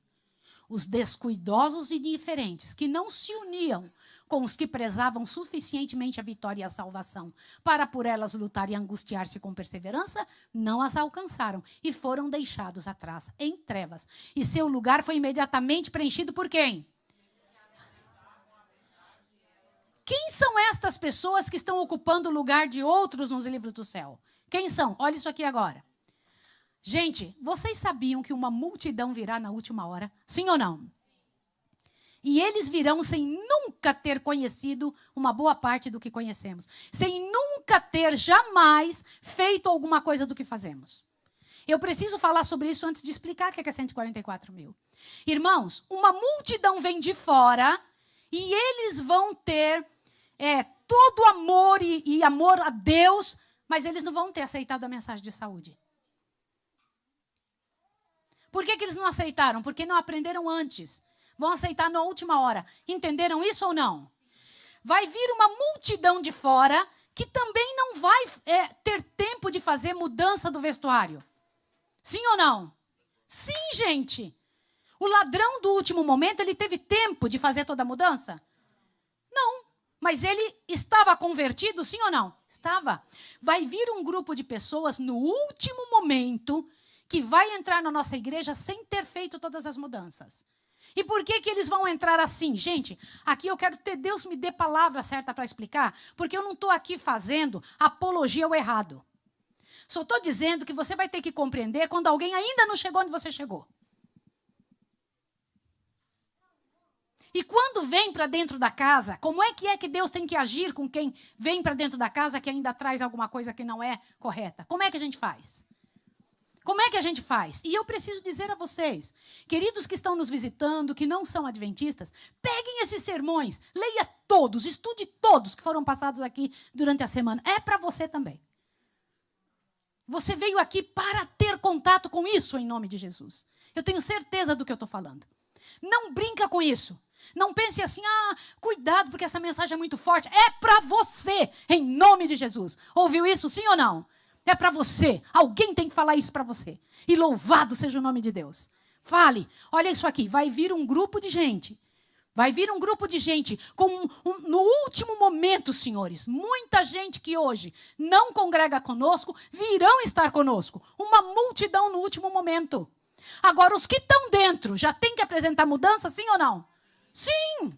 Os descuidosos e indiferentes, que não se uniam com os que prezavam suficientemente a vitória e a salvação, para por elas lutar e angustiar-se com perseverança, não as alcançaram e foram deixados atrás, em trevas. E seu lugar foi imediatamente preenchido por quem? Quem são estas pessoas que estão ocupando o lugar de outros nos livros do céu? Quem são? Olha isso aqui agora. Gente, vocês sabiam que uma multidão virá na última hora? Sim ou não? E eles virão sem nunca ter conhecido uma boa parte do que conhecemos. Sem nunca ter jamais feito alguma coisa do que fazemos. Eu preciso falar sobre isso antes de explicar o que é 144 mil. Irmãos, uma multidão vem de fora e eles vão ter todo amor e amor a Deus, mas eles não vão ter aceitado a mensagem de saúde. Por que eles não aceitaram? Porque não aprenderam antes. Vão aceitar na última hora. Entenderam isso ou não? Vai vir uma multidão de fora que também não vai ter tempo de fazer mudança do vestuário. Sim ou não? Sim, gente. O ladrão do último momento, ele teve tempo de fazer toda a mudança? Não. Mas ele estava convertido, sim ou não? Estava. Vai vir um grupo de pessoas no último momento que vai entrar na nossa igreja sem ter feito todas as mudanças. E por que eles vão entrar assim? Gente, aqui eu quero ter Deus me dê palavra certa para explicar, porque eu não estou aqui fazendo apologia ao errado. Só estou dizendo que você vai ter que compreender quando alguém ainda não chegou onde você chegou. E quando vem para dentro da casa, como é que Deus tem que agir com quem vem para dentro da casa que ainda traz alguma coisa que não é correta? Como é que a gente faz? Como é que a gente faz? E eu preciso dizer a vocês, queridos que estão nos visitando, que não são adventistas, peguem esses sermões, leia todos, estude todos que foram passados aqui durante a semana. É para você também. Você veio aqui para ter contato com isso em nome de Jesus. Eu tenho certeza do que eu estou falando. Não brinca com isso. Não pense assim, cuidado, porque essa mensagem é muito forte. É para você, em nome de Jesus. Ouviu isso, sim ou não? É para você. Alguém tem que falar isso para você. E louvado seja o nome de Deus. Fale, olha isso aqui, vai vir um grupo de gente. Vai vir um grupo de gente no último momento, senhores. Muita gente que hoje não congrega conosco, virão estar conosco. Uma multidão no último momento. Agora, os que estão dentro, já tem que apresentar mudança, sim ou não? Sim!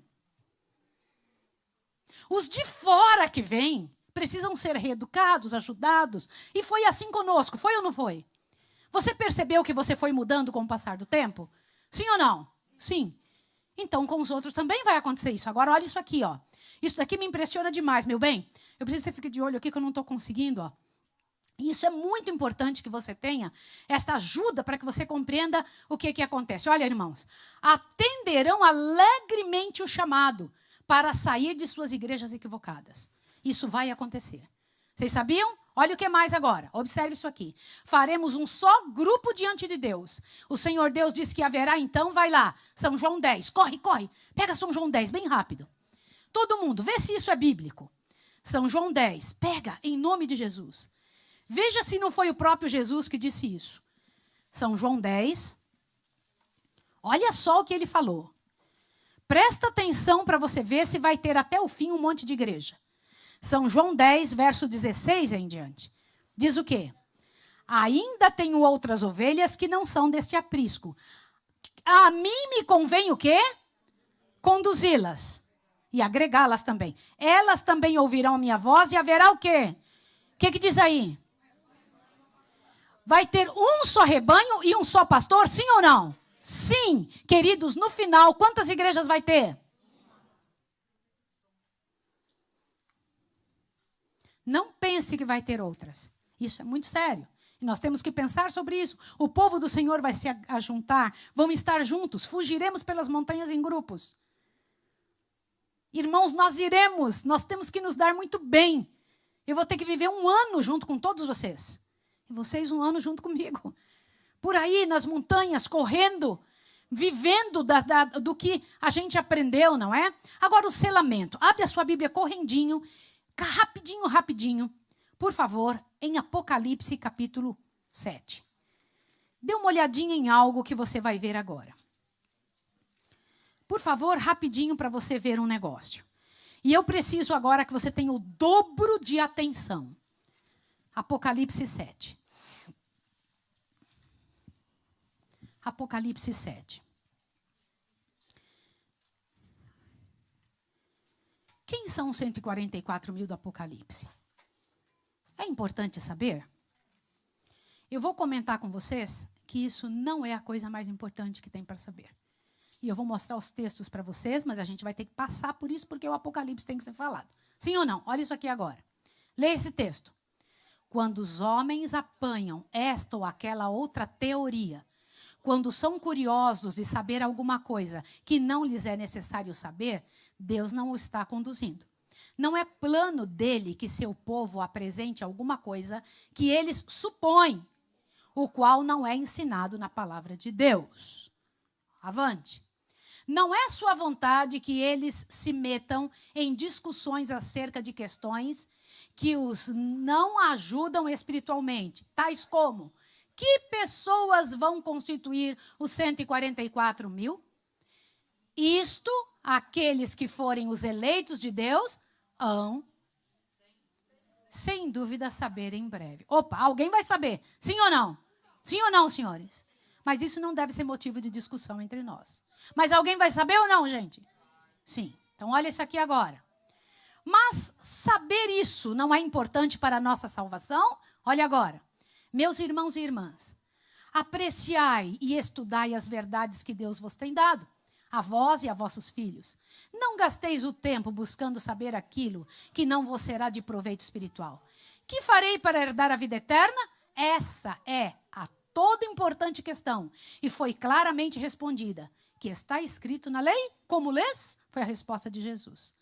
Os de fora que vêm precisam ser reeducados, ajudados. E foi assim conosco, foi ou não foi? Você percebeu que você foi mudando com o passar do tempo? Sim ou não? Sim. Então, com os outros também vai acontecer isso. Agora, olha isso aqui, ó. Isso daqui me impressiona demais, meu bem. Eu preciso que você fique de olho aqui que eu não estou conseguindo, ó. Isso é muito importante que você tenha esta ajuda para que você compreenda o que acontece. Olha, irmãos, atenderão alegremente o chamado para sair de suas igrejas equivocadas. Isso vai acontecer. Vocês sabiam? Olha o que mais agora. Observe isso aqui. Faremos um só grupo diante de Deus. O Senhor Deus disse que haverá, então vai lá. São João 10. Corre, corre. Pega São João 10, bem rápido. Todo mundo, vê se isso é bíblico. São João 10. Pega, em nome de Jesus. Veja se não foi o próprio Jesus que disse isso. São João 10. Olha só o que ele falou. Presta atenção para você ver se vai ter até o fim um monte de igreja. São João 10, verso 16 em diante. Diz o quê? Ainda tenho outras ovelhas que não são deste aprisco. A mim me convém o quê? Conduzi-las. E agregá-las também. Elas também ouvirão a minha voz e haverá o quê? O que diz aí? Vai ter um só rebanho e um só pastor, sim ou não? Sim, queridos, no final, quantas igrejas vai ter? Não pense que vai ter outras. Isso é muito sério. E nós temos que pensar sobre isso. O povo do Senhor vai se ajuntar, vão estar juntos, fugiremos pelas montanhas em grupos. Irmãos, nós iremos, nós temos que nos dar muito bem. Eu vou ter que viver 1 ano junto com todos vocês. E vocês 1 ano junto comigo. Por aí, nas montanhas, correndo, vivendo do que a gente aprendeu, não é? Agora, o selamento. Abre a sua Bíblia correndinho, rapidinho, rapidinho. Por favor, em Apocalipse, capítulo 7. Dê uma olhadinha em algo que você vai ver agora. Por favor, rapidinho para você ver um negócio. E eu preciso agora que você tenha o dobro de atenção. Apocalipse 7. Apocalipse 7. Quem são os 144 mil do Apocalipse? É importante saber? Eu vou comentar com vocês que isso não é a coisa mais importante que tem para saber. E eu vou mostrar os textos para vocês, mas a gente vai ter que passar por isso porque o Apocalipse tem que ser falado. Sim ou não? Olha isso aqui agora. Leia esse texto. Quando os homens apanham esta ou aquela outra teoria, quando são curiosos de saber alguma coisa que não lhes é necessário saber, Deus não o está conduzindo. Não é plano dele que seu povo apresente alguma coisa que eles supõem, o qual não é ensinado na palavra de Deus. Avante. Não é sua vontade que eles se metam em discussões acerca de questões que os não ajudam espiritualmente, tais como: que pessoas vão constituir os 144 mil? Isto, aqueles que forem os eleitos de Deus, hão, sem dúvida, saber em breve. Opa, alguém vai saber, sim ou não? Sim ou não, senhores? Mas isso não deve ser motivo de discussão entre nós. Mas alguém vai saber ou não, gente? Sim. Então, olha isso aqui agora. Mas saber isso não é importante para a nossa salvação? Olha agora. Meus irmãos e irmãs, apreciai e estudai as verdades que Deus vos tem dado, a vós e a vossos filhos. Não gasteis o tempo buscando saber aquilo que não vos será de proveito espiritual. Que farei para herdar a vida eterna? Essa é a toda importante questão. E foi claramente respondida. Que está escrito na lei? Como lês? Foi a resposta de Jesus.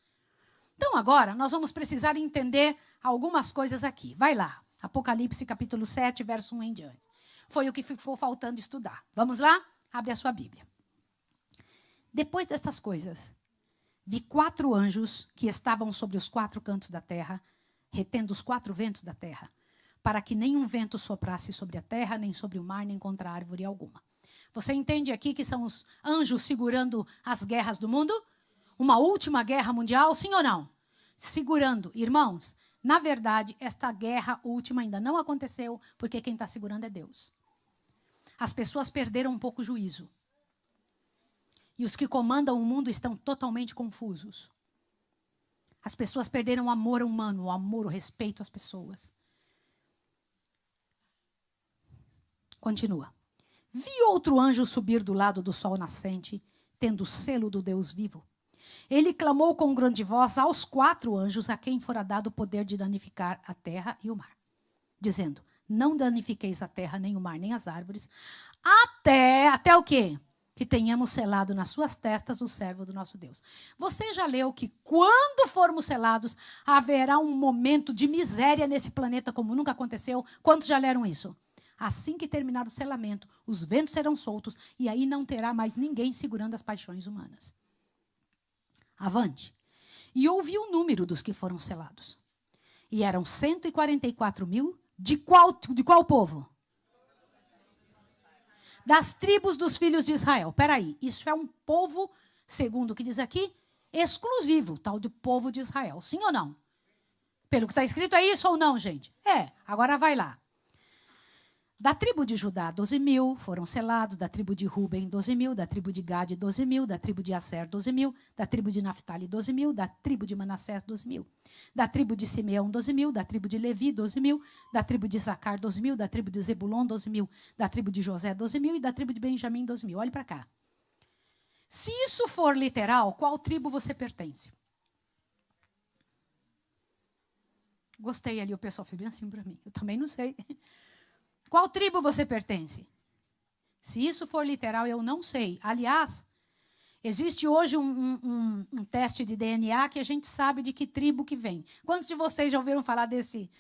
Então agora nós vamos precisar entender algumas coisas aqui. Vai lá. Apocalipse capítulo 7, verso 1 em diante. Foi o que ficou faltando estudar. Vamos lá? Abre a sua Bíblia. Depois destas coisas, vi 4 anjos que estavam sobre os 4 cantos da terra, retendo os 4 ventos da terra, para que nenhum vento soprasse sobre a terra, nem sobre o mar, nem contra árvore alguma. Você entende aqui que são os anjos segurando as guerras do mundo? Uma última guerra mundial, sim ou não? Segurando. Irmãos, na verdade, esta guerra última ainda não aconteceu, porque quem está segurando é Deus. As pessoas perderam um pouco o juízo. E os que comandam o mundo estão totalmente confusos. As pessoas perderam o amor humano, o amor, o respeito às pessoas. Continua. Vi outro anjo subir do lado do sol nascente, tendo o selo do Deus vivo. Ele clamou com grande voz aos 4 anjos a quem fora dado o poder de danificar a terra e o mar, dizendo, não danifiqueis a terra, nem o mar, nem as árvores, até o quê? Que tenhamos selado nas suas testas o servo do nosso Deus. Você já leu que quando formos selados, haverá um momento de miséria nesse planeta como nunca aconteceu? Quantos já leram isso? Assim que terminar o selamento, os ventos serão soltos e aí não terá mais ninguém segurando as paixões humanas. Avante. E ouvi o número dos que foram selados. E eram 144 mil. De qual povo? Das tribos dos filhos de Israel. Espera aí, isso é um povo, segundo o que diz aqui, exclusivo, tal de povo de Israel. Sim ou não? Pelo que está escrito, é isso ou não, gente? É, agora vai lá. Da tribo de Judá, 12 mil foram selados. Da tribo de Ruben, 12 mil. Da tribo de Gade, 12 mil. Da tribo de Aser, 12 mil. Da tribo de Naftali, 12 mil. Da tribo de Manassés, 12 mil. Da tribo de Simeão, 12 mil. Da tribo de Levi, 12 mil. Da tribo de Zacar, 12 mil. Da tribo de Zebulon, 12 mil. Da tribo de José, 12 mil. E da tribo de Benjamim, 12 mil. Olhe para cá. Se isso for literal, qual tribo você pertence? Gostei ali, o pessoal fez bem assim para mim. Eu também não sei. Qual tribo você pertence? Se isso for literal, eu não sei. Aliás, existe hoje um teste de DNA que a gente sabe de que tribo que vem. Quantos de vocês já ouviram falar desse,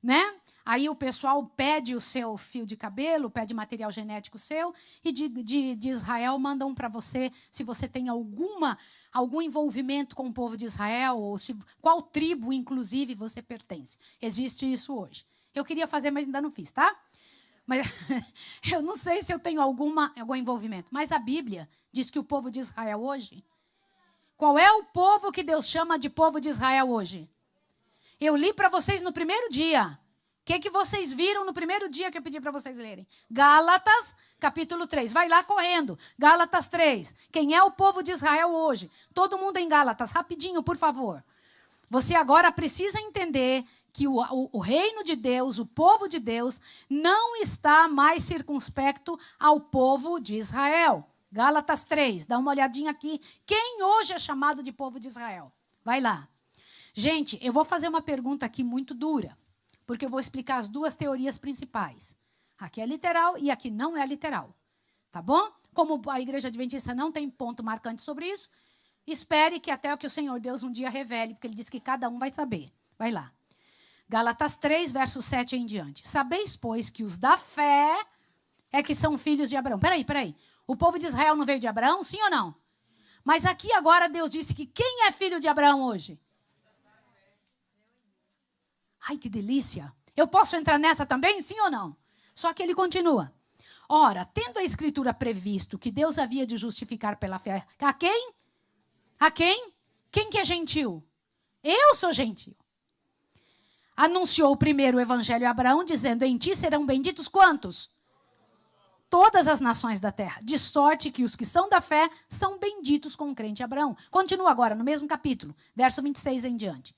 né? Aí o pessoal pede o seu fio de cabelo, pede material genético seu, e de Israel mandam para você se você tem algum envolvimento com o povo de Israel, ou qual tribo, inclusive, você pertence. Existe isso hoje. Eu queria fazer, mas ainda não fiz, tá? Mas eu não sei se eu tenho algum envolvimento. Mas a Bíblia diz que o povo de Israel hoje... Qual é o povo que Deus chama de povo de Israel hoje? Eu li para vocês no primeiro dia. O que vocês viram no primeiro dia que eu pedi para vocês lerem? Gálatas, capítulo 3. Vai lá correndo. Gálatas 3. Quem é o povo de Israel hoje? Todo mundo em Gálatas. Rapidinho, por favor. Você agora precisa entender... que o reino de Deus, o povo de Deus, não está mais circunspecto ao povo de Israel. Gálatas 3, dá uma olhadinha aqui. Quem hoje é chamado de povo de Israel? Vai lá. Gente, eu vou fazer uma pergunta aqui muito dura, porque eu vou explicar as 2 teorias principais. Aqui é literal e aqui não é literal. Tá bom? Como a Igreja Adventista não tem ponto marcante sobre isso, espere que até o que o Senhor Deus um dia revele, porque Ele diz que cada um vai saber. Vai lá. Gálatas 3, verso 7 em diante. Sabeis, pois, que os da fé é que são filhos de Abraão. Peraí. O povo de Israel não veio de Abraão, sim ou não? Mas aqui agora Deus disse que quem é filho de Abraão hoje? Ai, que delícia. Eu posso entrar nessa também, sim ou não? Só que ele continua. Ora, tendo a Escritura previsto que Deus havia de justificar pela fé, a quem? A quem? Quem que é gentil? Eu sou gentil. Anunciou primeiro o evangelho a Abraão, dizendo, em ti serão benditos quantos? Todas as nações da terra. De sorte que os que são da fé são benditos com o crente Abraão. Continua agora, no mesmo capítulo, verso 26 em diante.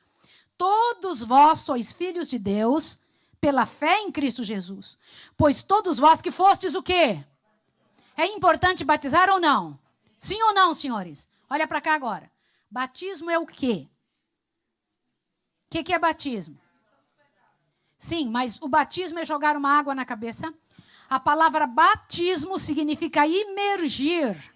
Todos vós sois filhos de Deus, pela fé em Cristo Jesus. Pois todos vós que fostes o quê? É importante batizar ou não? Sim ou não, senhores? Olha para cá agora. Batismo é o quê? O que é batismo? Sim, mas o batismo é jogar uma água na cabeça. A palavra batismo significa imergir.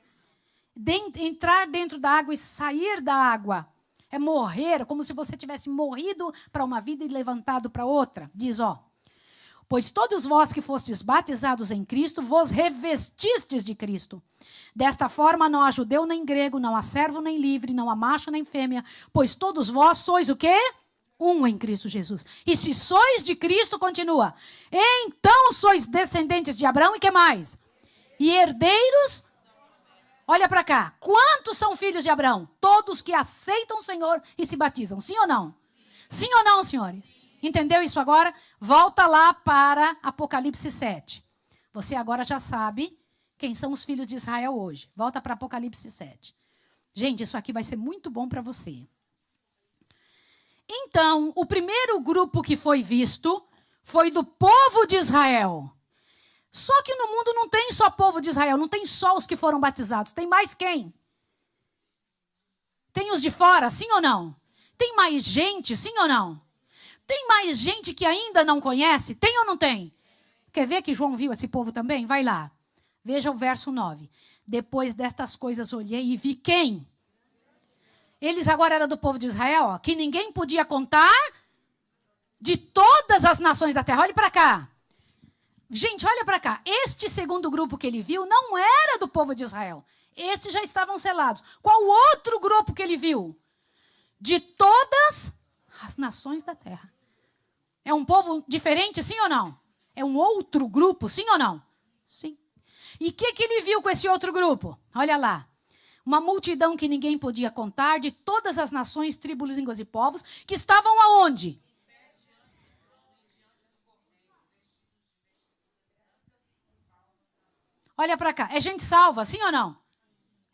Entrar dentro da água e sair da água. É morrer, como se você tivesse morrido para uma vida e levantado para outra. Diz, Pois todos vós que fostes batizados em Cristo, vos revestistes de Cristo. Desta forma, não há judeu nem grego, não há servo nem livre, não há macho nem fêmea, pois todos vós sois o quê? Um em Cristo Jesus. E se sois de Cristo, continua. Então sois descendentes de Abraão e que mais? E herdeiros. Olha para cá. Quantos são filhos de Abraão? Todos que aceitam o Senhor e se batizam. Sim ou não? Sim ou não, senhores? Entendeu isso agora? Volta lá para Apocalipse 7. Você agora já sabe quem são os filhos de Israel hoje. Volta para Apocalipse 7. Gente, isso aqui vai ser muito bom para você. Então, o primeiro grupo que foi visto foi do povo de Israel. Só que no mundo não tem só povo de Israel, não tem só os que foram batizados. Tem mais quem? Tem os de fora, sim ou não? Tem mais gente, sim ou não? Tem mais gente que ainda não conhece? Tem ou não tem? Quer ver que João viu esse povo também? Vai lá. Veja o verso 9. Depois destas coisas olhei e vi quem? Eles agora eram do povo de Israel, ó, que ninguém podia contar de todas as nações da terra. Olha para cá. Gente, olha para cá. Este segundo grupo que ele viu não era do povo de Israel. Estes já estavam selados. Qual outro grupo que ele viu? De todas as nações da terra. É um povo diferente, sim ou não? É um outro grupo, sim ou não? Sim. E o que ele viu com esse outro grupo? Olha lá. Uma multidão que ninguém podia contar, de todas as nações, tribos, línguas e povos, que estavam aonde? Olha para cá. É gente salva, sim ou não?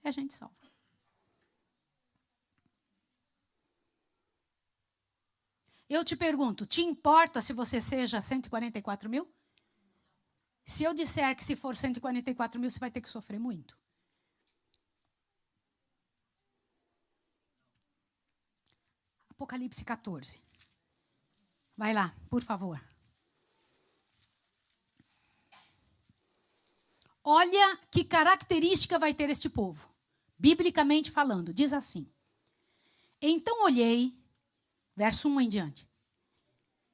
É gente salva. Eu te pergunto, te importa se você seja 144 mil? Se eu disser que se for 144 mil, você vai ter que sofrer muito. Apocalipse 14. Vai lá, por favor. Olha que característica vai ter este povo. Biblicamente falando, diz assim. Então olhei, verso 1 em diante,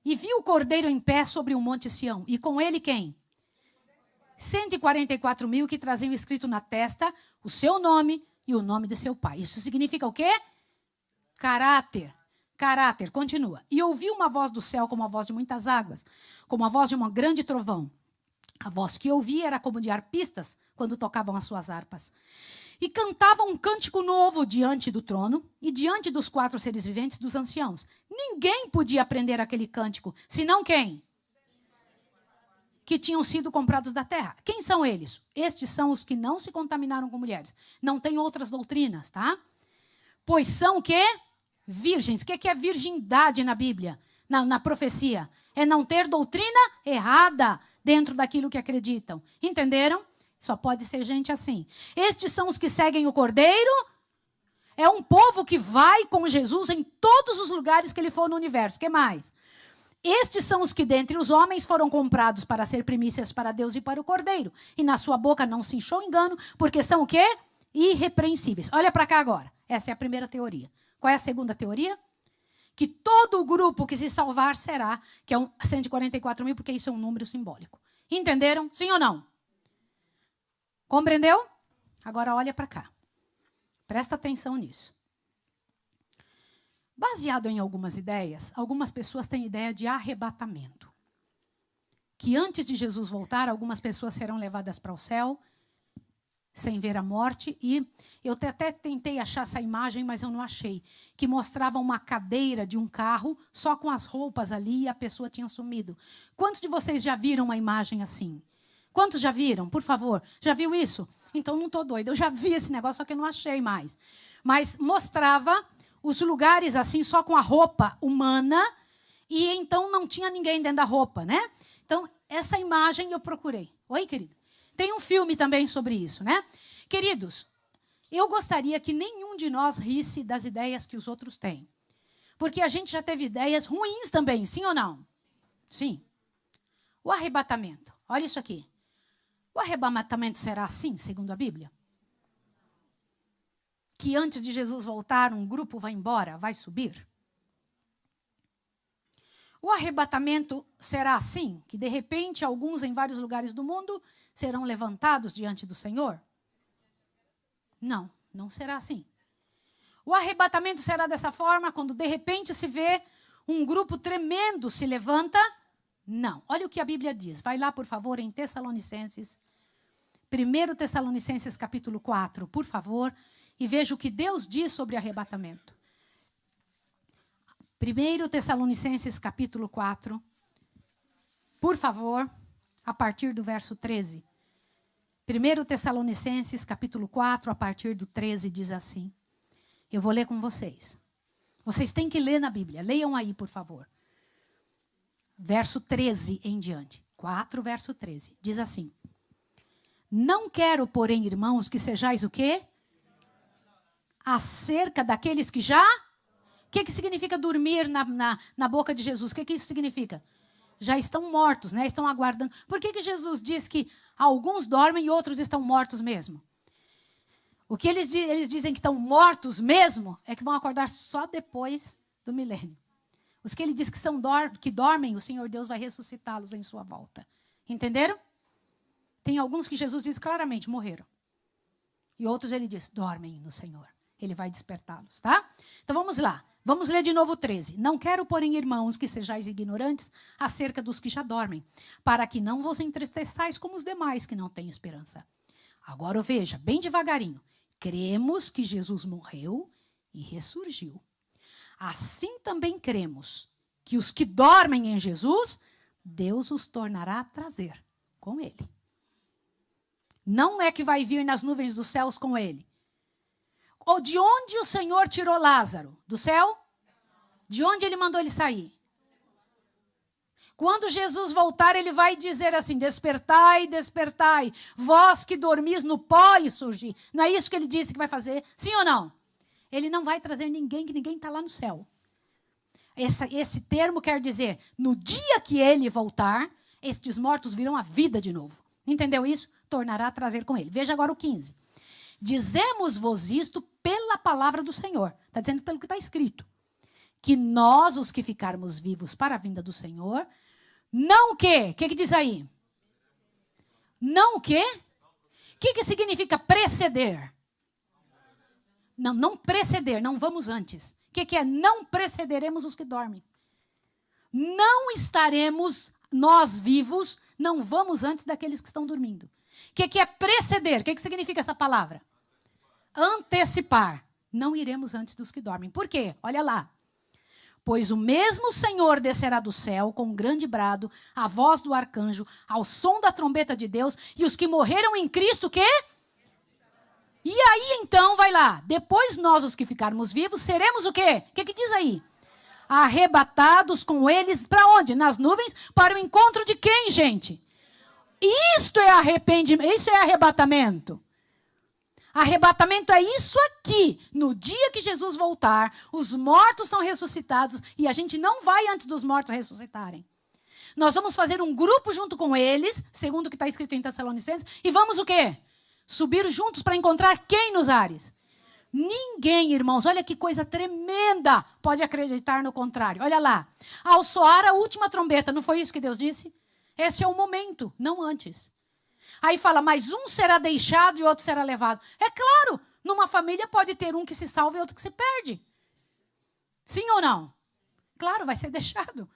e vi o cordeiro em pé sobre o monte Sião, e com ele quem? 144 mil que traziam escrito na testa o seu nome e o nome de seu pai. Isso significa o quê? Caráter. Caráter, continua. E ouvi uma voz do céu como a voz de muitas águas, como a voz de um grande trovão. A voz que ouvi era como de arpistas quando tocavam as suas harpas. E cantavam um cântico novo diante do trono e diante dos 4 seres viventes dos anciãos. Ninguém podia aprender aquele cântico, senão quem? Que tinham sido comprados da terra. Quem são eles? Estes são os que não se contaminaram com mulheres. Não tem outras doutrinas, tá? Pois são o quê? Virgens. O que é virgindade na Bíblia? Na profecia? É não ter doutrina errada dentro daquilo que acreditam. Entenderam? Só pode ser gente assim. Estes são os que seguem o Cordeiro. É um povo que vai com Jesus em todos os lugares que ele for no universo. O que mais? Estes são os que dentre os homens foram comprados para ser primícias para Deus e para o Cordeiro. E na sua boca não se inchou engano, porque são o quê? Irrepreensíveis. Olha para cá agora. Essa é a primeira teoria. Qual é a segunda teoria? Que todo o grupo que se salvar será, que é 144 mil, porque isso é um número simbólico. Entenderam? Sim ou não? Compreendeu? Agora olha para cá. Presta atenção nisso. Baseado em algumas ideias, algumas pessoas têm ideia de arrebatamento. Que antes de Jesus voltar, algumas pessoas serão levadas para o céu, sem ver a morte. E eu até tentei achar essa imagem, mas eu não achei. Que mostrava uma cadeira de um carro, só com as roupas ali, e a pessoa tinha sumido. Quantos de vocês já viram uma imagem assim? Quantos já viram? Por favor. Já viu isso? Então não estou doida. Eu já vi esse negócio, só que eu não achei mais. Mas mostrava os lugares assim, só com a roupa humana, e então não tinha ninguém dentro da roupa, né? Então, essa imagem eu procurei. Oi, querido? Tem um filme também sobre isso, né? Queridos, eu gostaria que nenhum de nós risse das ideias que os outros têm. Porque a gente já teve ideias ruins também, sim ou não? Sim. O arrebatamento. Olha isso aqui. O arrebatamento será assim, segundo a Bíblia? Que antes de Jesus voltar, um grupo vai embora, vai subir? O arrebatamento será assim? Que de repente alguns em vários lugares do mundo serão levantados diante do Senhor? Não, não será assim. O arrebatamento será dessa forma, quando de repente se vê um grupo tremendo se levanta? Não. Olha o que a Bíblia diz. Vai lá, por favor, em Tessalonicenses. 1 Tessalonicenses capítulo 4, por favor, e veja o que Deus diz sobre arrebatamento. 1 Tessalonicenses capítulo 4, por favor, a partir do verso 13. 1 Tessalonicenses capítulo 4, a partir do 13, diz assim. Eu vou ler com vocês. Vocês têm que ler na Bíblia. Leiam aí, por favor. Verso 13 em diante. 4, verso 13. Diz assim. Não quero, porém, irmãos, que sejais o quê? Acerca daqueles que já... O que significa dormir na boca de Jesus? O que isso significa? Já estão mortos, né? Estão aguardando. Por que Jesus diz que alguns dormem e outros estão mortos mesmo? O que eles dizem que estão mortos mesmo é que vão acordar só depois do milênio. Os que ele diz que dormem, o Senhor Deus vai ressuscitá-los em sua volta. Entenderam? Tem alguns que Jesus diz claramente, morreram. E outros ele diz, dormem no Senhor. Ele vai despertá-los, tá? Então vamos lá. Vamos ler de novo 13. Não quero, porém, irmãos, que sejais ignorantes acerca dos que já dormem, para que não vos entristeçais como os demais que não têm esperança. Agora veja, bem devagarinho. Cremos que Jesus morreu e ressurgiu. Assim também cremos que os que dormem em Jesus, Deus os tornará a trazer com ele. Não é que vai vir nas nuvens dos céus com ele. Ou de onde o Senhor tirou Lázaro? Do céu? De onde ele mandou ele sair? Quando Jesus voltar, ele vai dizer assim, despertai, despertai, vós que dormis no pó e surgir. Não é isso que ele disse que vai fazer? Sim ou não? Ele não vai trazer ninguém, que ninguém está lá no céu. Esse termo quer dizer, no dia que ele voltar, estes mortos virão à vida de novo. Entendeu isso? Tornará a trazer com ele. Veja agora o 15. Dizemos-vos isto pela palavra do Senhor. Está dizendo pelo que está escrito. Que nós, os que ficarmos vivos para a vinda do Senhor, não o quê? O que diz aí? Não o quê? O que significa preceder? Não preceder, não vamos antes. O que é não precederemos os que dormem? Não estaremos nós vivos, não vamos antes daqueles que estão dormindo. O que é preceder? O que significa essa palavra? Antecipar. Não iremos antes dos que dormem. Por quê? Olha lá. Pois o mesmo Senhor descerá do céu com um grande brado, a voz do arcanjo, ao som da trombeta de Deus, e os que morreram em Cristo, o quê? E aí então, vai lá. Depois nós, os que ficarmos vivos, seremos o quê? O que diz aí? Arrebatados com eles para onde? Nas nuvens, para o encontro de quem, gente? Isto é arrependimento, isso é arrebatamento. Arrebatamento é isso aqui. No dia que Jesus voltar, os mortos são ressuscitados e a gente não vai antes dos mortos ressuscitarem. Nós vamos fazer um grupo junto com eles, segundo o que está escrito em Tessalonicenses, e vamos o quê? Subir juntos para encontrar quem nos ares? Ninguém, irmãos, olha que coisa tremenda, pode acreditar no contrário. Olha lá, ao soar a última trombeta, não foi isso que Deus disse? Esse é o momento, não antes. Aí fala, mas um será deixado e outro será levado. É claro, numa família pode ter um que se salva e outro que se perde. Sim ou não? Claro, vai ser deixado.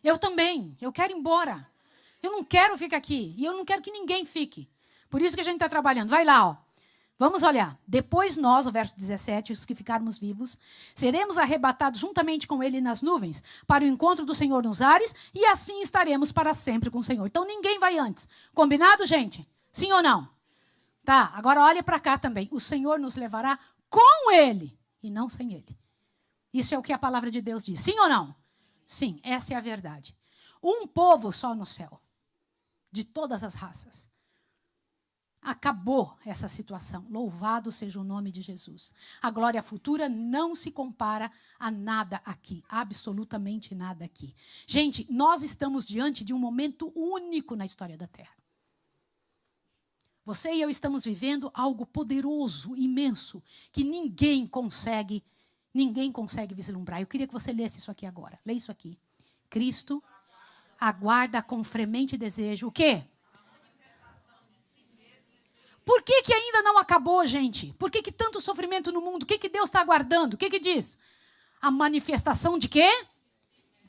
Eu também, eu quero ir embora. Eu não quero ficar aqui e eu não quero que ninguém fique. Por isso que a gente está trabalhando. Vai lá, ó. Vamos olhar. Depois nós, o verso 17, os que ficarmos vivos, seremos arrebatados juntamente com ele nas nuvens, para o encontro do Senhor nos ares, e assim estaremos para sempre com o Senhor. Então ninguém vai antes. Combinado, gente? Sim ou não? Tá, agora olha para cá também. O Senhor nos levará com ele e não sem ele. Isso é o que a palavra de Deus diz. Sim ou não? Sim, essa é a verdade. Um povo só no céu, de todas as raças. Acabou essa situação. Louvado seja o nome de Jesus. A glória futura não se compara a nada aqui. Absolutamente nada aqui. Gente, nós estamos diante de um momento único na história da Terra. Você e eu estamos vivendo algo poderoso, imenso, que ninguém consegue Ninguém consegue vislumbrar. Eu queria que você lesse isso aqui agora. Lê isso aqui. Cristo aguarda com fremente desejo o quê? Por que ainda não acabou, gente? Por que tanto sofrimento no mundo? O que Deus está aguardando? O que diz? A manifestação de quê?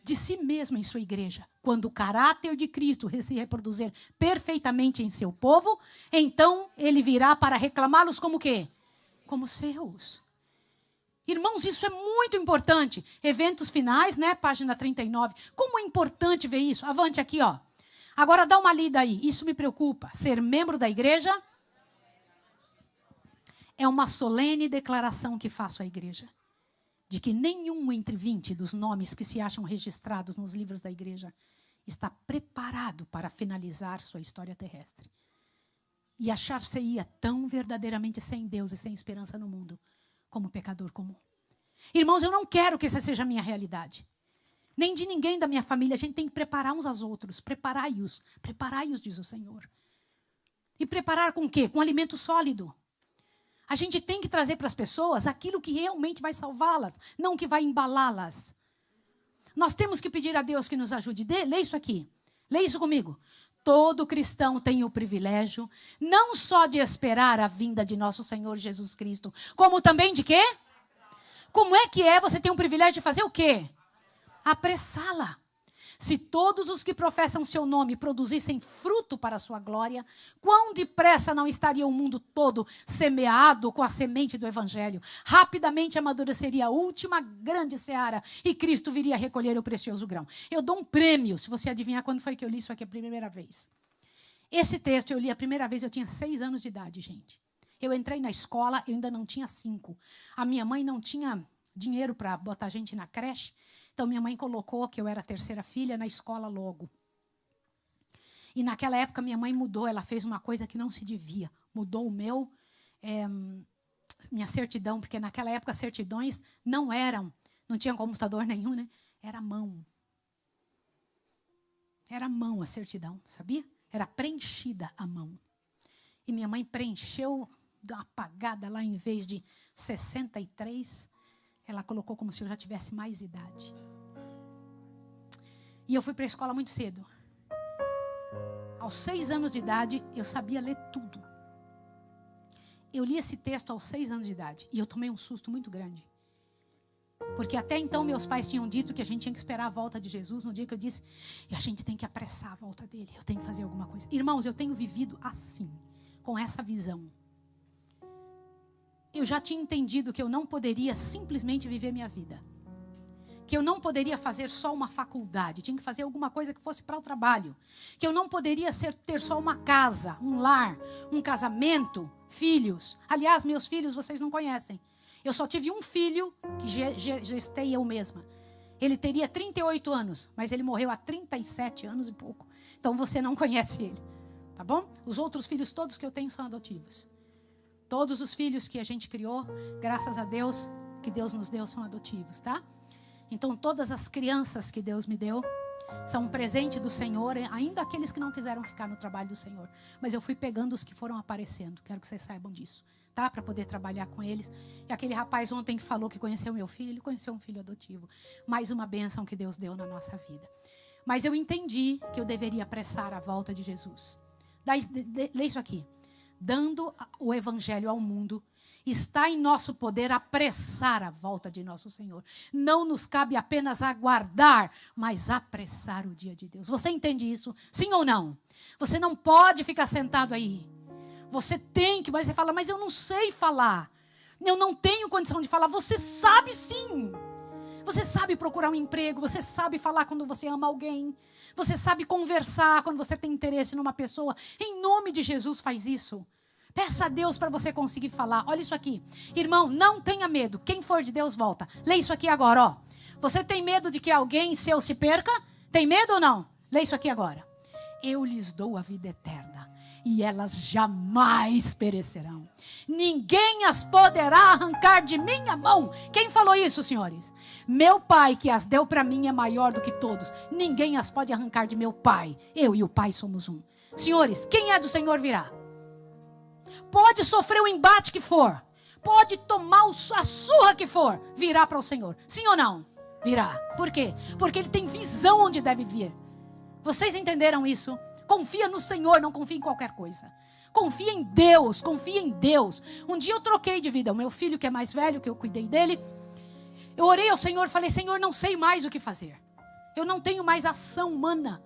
De si mesmo em sua igreja. Quando o caráter de Cristo se reproduzir perfeitamente em seu povo, então ele virá para reclamá-los como o quê? Como seus. Irmãos, isso é muito importante. Eventos finais, né? Página 39. Como é importante ver isso? Avante aqui, ó. Agora dá uma lida aí. Isso me preocupa. Ser membro da igreja é uma solene declaração que faço à igreja. De que nenhum entre 20 dos nomes que se acham registrados nos livros da igreja está preparado para finalizar sua história terrestre. E achar-se-ia tão verdadeiramente sem Deus e sem esperança no mundo, como pecador comum. Irmãos, eu não quero que essa seja a minha realidade. Nem de ninguém da minha família. A gente tem que preparar uns aos outros. Preparai-os, diz o Senhor. E preparar com o quê? Com alimento sólido. A gente tem que trazer para as pessoas aquilo que realmente vai salvá-las, não que vai embalá-las. Nós temos que pedir a Deus que nos ajude. Lê isso aqui. Lê isso comigo. Todo cristão tem o privilégio, não só de esperar a vinda de nosso Senhor Jesus Cristo, como também de quê? Como é que você tem o privilégio de fazer o quê? Apressá-la. Se todos os que professam seu nome produzissem fruto para a sua glória, quão depressa não estaria o mundo todo semeado com a semente do Evangelho? Rapidamente amadureceria a última grande seara e Cristo viria a recolher o precioso grão. Eu dou um prêmio, se você adivinhar quando foi que eu li isso aqui a primeira vez. Esse texto eu li a primeira vez, eu tinha 6 anos de idade, gente. Eu entrei na escola, eu ainda não tinha 5. A minha mãe não tinha dinheiro para botar a gente na creche. Então, minha mãe colocou que eu era a 3ª filha na escola logo. E naquela época, minha mãe mudou, ela fez uma coisa que não se devia. Mudou o minha certidão, porque naquela época, certidões não tinha computador nenhum, né? Era mão. Era mão a certidão, sabia? Era preenchida a mão. E minha mãe preencheu, deu uma apagada lá, em vez de 63, ela colocou como se eu já tivesse mais idade. E eu fui para a escola muito cedo. Aos 6 anos de idade, eu sabia ler tudo. Eu li esse texto aos 6 anos de idade. E eu tomei um susto muito grande. Porque até então meus pais tinham dito que a gente tinha que esperar a volta de Jesus. No dia que eu disse, e a gente tem que apressar a volta dele. Eu tenho que fazer alguma coisa. Irmãos, eu tenho vivido assim, com essa visão. Eu já tinha entendido que eu não poderia simplesmente viver minha vida. Que eu não poderia fazer só uma faculdade. Tinha que fazer alguma coisa que fosse para o trabalho. Que eu não poderia ter só uma casa, um lar, um casamento, filhos. Aliás, meus filhos vocês não conhecem. Eu só tive um filho que gestei eu mesma. Ele teria 38 anos, mas ele morreu há 37 anos e pouco. Então você não conhece ele. Tá bom? Os outros filhos todos que eu tenho são adotivos. Todos os filhos que a gente criou, graças a Deus, que Deus nos deu, são adotivos, tá? Então, todas as crianças que Deus me deu são um presente do Senhor, ainda aqueles que não quiseram ficar no trabalho do Senhor. Mas eu fui pegando os que foram aparecendo. Quero que vocês saibam disso, tá? Para poder trabalhar com eles. E aquele rapaz ontem que falou que conheceu meu filho, ele conheceu um filho adotivo. Mais uma bênção que Deus deu na nossa vida. Mas eu entendi que eu deveria apressar a volta de Jesus. Lê isso aqui. Dando o evangelho ao mundo, está em nosso poder apressar a volta de nosso Senhor. Não nos cabe apenas aguardar, mas apressar o dia de Deus. Você entende isso? Sim ou não? Você não pode ficar sentado aí. Você tem que, mas você fala, mas eu não sei falar. Eu não tenho condição de falar. Você sabe sim. Você sabe procurar um emprego, você sabe falar quando você ama alguém. Você sabe conversar quando você tem interesse numa pessoa. Em nome de Jesus, faz isso. Peça a Deus para você conseguir falar. Olha isso aqui. Irmão, não tenha medo. Quem for de Deus, volta. Lê isso aqui agora, ó. Você tem medo de que alguém seu se perca? Tem medo ou não? Lê isso aqui agora. Eu lhes dou a vida eterna. E elas jamais perecerão. Ninguém as poderá arrancar de minha mão. Quem falou isso, senhores? Meu Pai que as deu para mim é maior do que todos. Ninguém as pode arrancar de meu Pai. Eu e o Pai somos um. Senhores, quem é do Senhor virá. Pode sofrer o embate que for. pode tomar a surra que for, virá para o Senhor. Sim ou não? Virá. Por quê? Porque ele tem visão onde deve vir. Vocês entenderam isso? Confia no Senhor, não confia em qualquer coisa. Confia em Deus, confia em Deus. Um dia eu troquei de vida. O meu filho que é mais velho, que eu cuidei dele, eu orei ao Senhor e falei: Senhor, não sei mais o que fazer. Eu não tenho mais ação humana.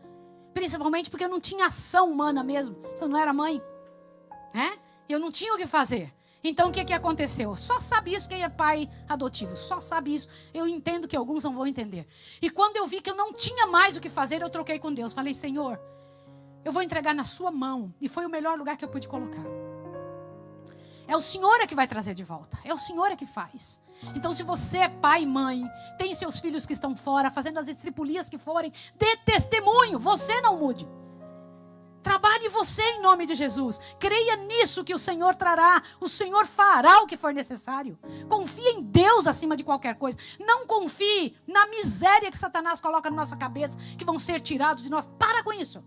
Principalmente porque eu não tinha ação humana mesmo. Eu não era mãe. Eu não tinha o que fazer. Então o que aconteceu? Só sabe isso quem é pai adotivo. Só sabe isso. Eu entendo que alguns não vão entender. E quando eu vi que eu não tinha mais o que fazer, eu troquei com Deus. Falei: Senhor, eu vou entregar na sua mão. E foi o melhor lugar que eu pude colocar. É o Senhor que vai trazer de volta. É o Senhor que faz. Então, se você é pai e mãe, tem seus filhos que estão fora, fazendo as estripulias que forem, dê testemunho. Você não mude. Trabalhe você em nome de Jesus. Creia nisso que o Senhor trará. O Senhor fará o que for necessário. Confie em Deus acima de qualquer coisa. Não confie na miséria que Satanás coloca na nossa cabeça, que vão ser tirados de nós. Para com isso.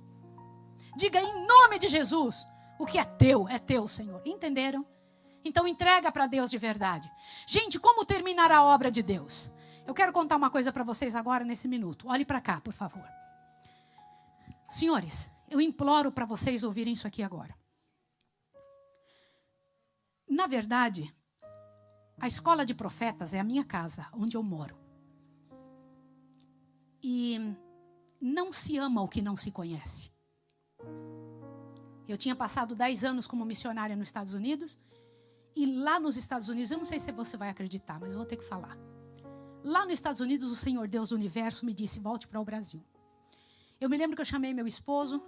Diga em nome de Jesus: o que é teu, Senhor. Entenderam? Então entrega para Deus de verdade. Gente, como terminar a obra de Deus? Eu quero contar uma coisa para vocês agora nesse minuto. Olhe para cá, por favor. Senhores, eu imploro para vocês ouvirem isso aqui agora. Na verdade, a escola de profetas é a minha casa, onde eu moro. E não se ama o que não se conhece. Eu tinha passado 10 anos como missionária nos Estados Unidos. E lá nos Estados Unidos, eu não sei se você vai acreditar, mas eu vou ter que falar. Lá nos Estados Unidos, o Senhor Deus do Universo me disse: volte para o Brasil. Eu me lembro que eu chamei meu esposo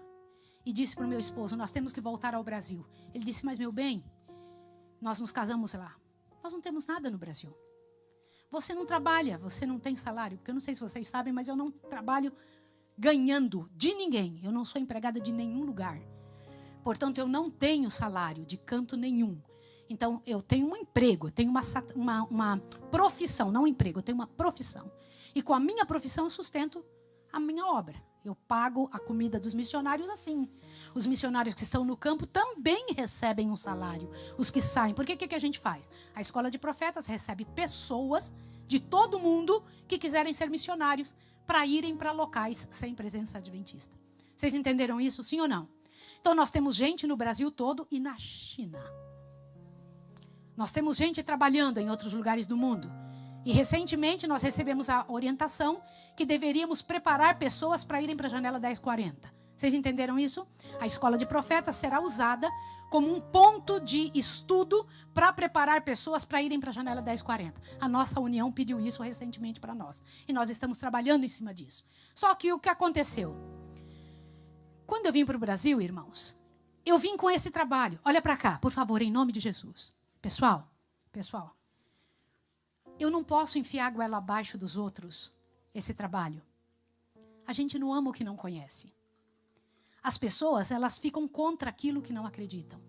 e disse para o meu esposo: nós temos que voltar ao Brasil. Ele disse: mas meu bem, nós nos casamos lá. Nós não temos nada no Brasil. Você não trabalha, você não tem salário. Porque eu não sei se vocês sabem, mas eu não trabalho ganhando de ninguém. Eu não sou empregada de nenhum lugar. Portanto, eu não tenho salário de canto nenhum. Então, eu tenho um emprego, eu tenho uma profissão, não um emprego, eu tenho uma profissão. E com a minha profissão eu sustento a minha obra. Eu pago a comida dos missionários assim. Os missionários que estão no campo também recebem um salário. Os que saem. Porque o que a gente faz? A escola de profetas recebe pessoas de todo mundo que quiserem ser missionários para irem para locais sem presença adventista. Vocês entenderam isso, sim ou não? Então, nós temos gente no Brasil todo e na China. Nós temos gente trabalhando em outros lugares do mundo. E recentemente nós recebemos a orientação que deveríamos preparar pessoas para irem para a janela 1040. Vocês entenderam isso? A escola de profetas será usada como um ponto de estudo para preparar pessoas para irem para a janela 1040. A nossa união pediu isso recentemente para nós. E nós estamos trabalhando em cima disso. Só que o que aconteceu? Quando eu vim para o Brasil, irmãos, eu vim com esse trabalho. Olha para cá, por favor, em nome de Jesus. Pessoal, eu não posso enfiar a goela abaixo dos outros esse trabalho. A gente não ama o que não conhece. As pessoas, elas ficam contra aquilo que não acreditam,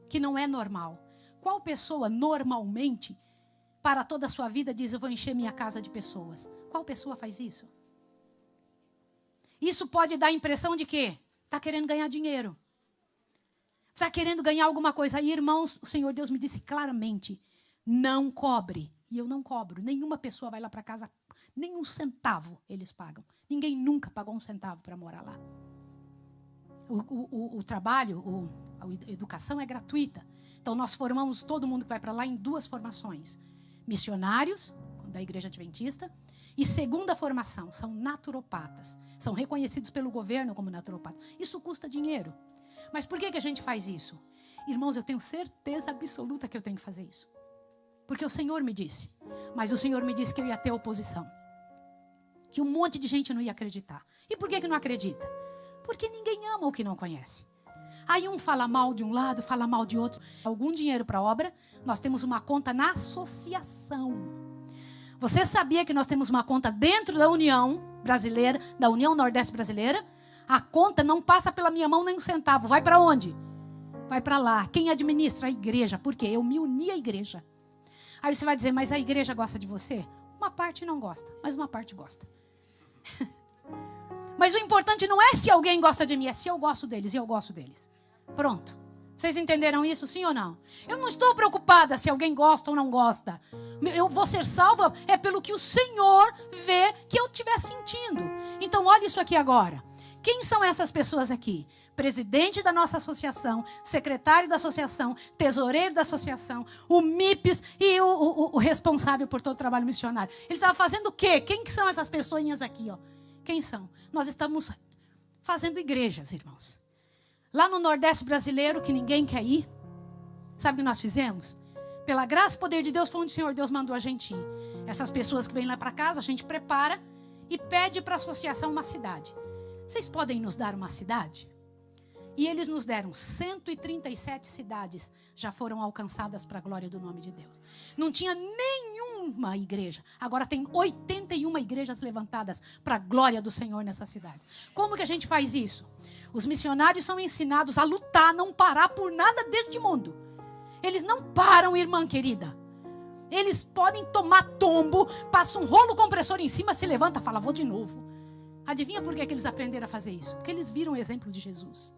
que não é normal. Qual pessoa normalmente, para toda a sua vida, diz: eu vou encher minha casa de pessoas? Qual pessoa faz isso? Isso pode dar a impressão de que está querendo ganhar dinheiro. Está querendo ganhar alguma coisa. Aí, irmãos, o Senhor Deus me disse claramente: não cobre. E eu não cobro. Nenhuma pessoa vai lá para casa, nem um centavo eles pagam. Ninguém nunca pagou um centavo para morar lá. O trabalho, a educação é gratuita. Então, nós formamos todo mundo que vai para lá em 2 formações. Missionários, da Igreja Adventista. E segunda formação, são naturopatas. São reconhecidos pelo governo como naturopatas. Isso custa dinheiro. Mas por que a gente faz isso? Irmãos, eu tenho certeza absoluta que eu tenho que fazer isso. Porque o Senhor me disse. Mas o Senhor me disse que eu ia ter oposição. Que um monte de gente não ia acreditar. E por que não acredita? Porque ninguém ama o que não conhece. Aí um fala mal de um lado, fala mal de outro. Algum dinheiro para a obra, nós temos uma conta na associação. Você sabia que nós temos uma conta dentro da União Brasileira, da União Nordeste Brasileira? A conta não passa pela minha mão nem um centavo. Vai para onde? Vai para lá. Quem administra? A igreja. Por quê? Eu me uni à igreja. Aí você vai dizer: mas a igreja gosta de você? Uma parte não gosta, mas uma parte gosta. Mas o importante não é se alguém gosta de mim, é se eu gosto deles e eu gosto deles. Pronto. Vocês entenderam isso, sim ou não? Eu não estou preocupada se alguém gosta ou não gosta. Eu vou ser salva é pelo que o Senhor vê que eu estiver sentindo. Então, olha isso aqui agora. Quem são essas pessoas aqui? Presidente da nossa associação, secretário da associação, tesoureiro da associação, o MIPS e o responsável por todo o trabalho missionário. Ele estava fazendo o quê? Quem que são essas pessoinhas aqui? Ó? Quem são? Nós estamos fazendo igrejas, irmãos. Lá no Nordeste brasileiro, que ninguém quer ir, sabe o que nós fizemos? Pela graça e poder de Deus, foi onde o Senhor Deus mandou a gente ir. Essas pessoas que vêm lá para casa, a gente prepara e pede para a associação uma cidade. Vocês podem nos dar uma cidade? E eles nos deram 137 cidades, já foram alcançadas para a glória do nome de Deus. Não tinha nenhuma igreja. Agora tem 81 igrejas levantadas para a glória do Senhor nessa cidade. Como que a gente faz isso? Os missionários são ensinados a lutar, não parar por nada deste mundo. Eles não param, irmã querida. Eles podem tomar tombo, passa um rolo compressor em cima, se levanta e fala, vou de novo. Adivinha por que eles aprenderam a fazer isso? Porque eles viram o exemplo de Jesus.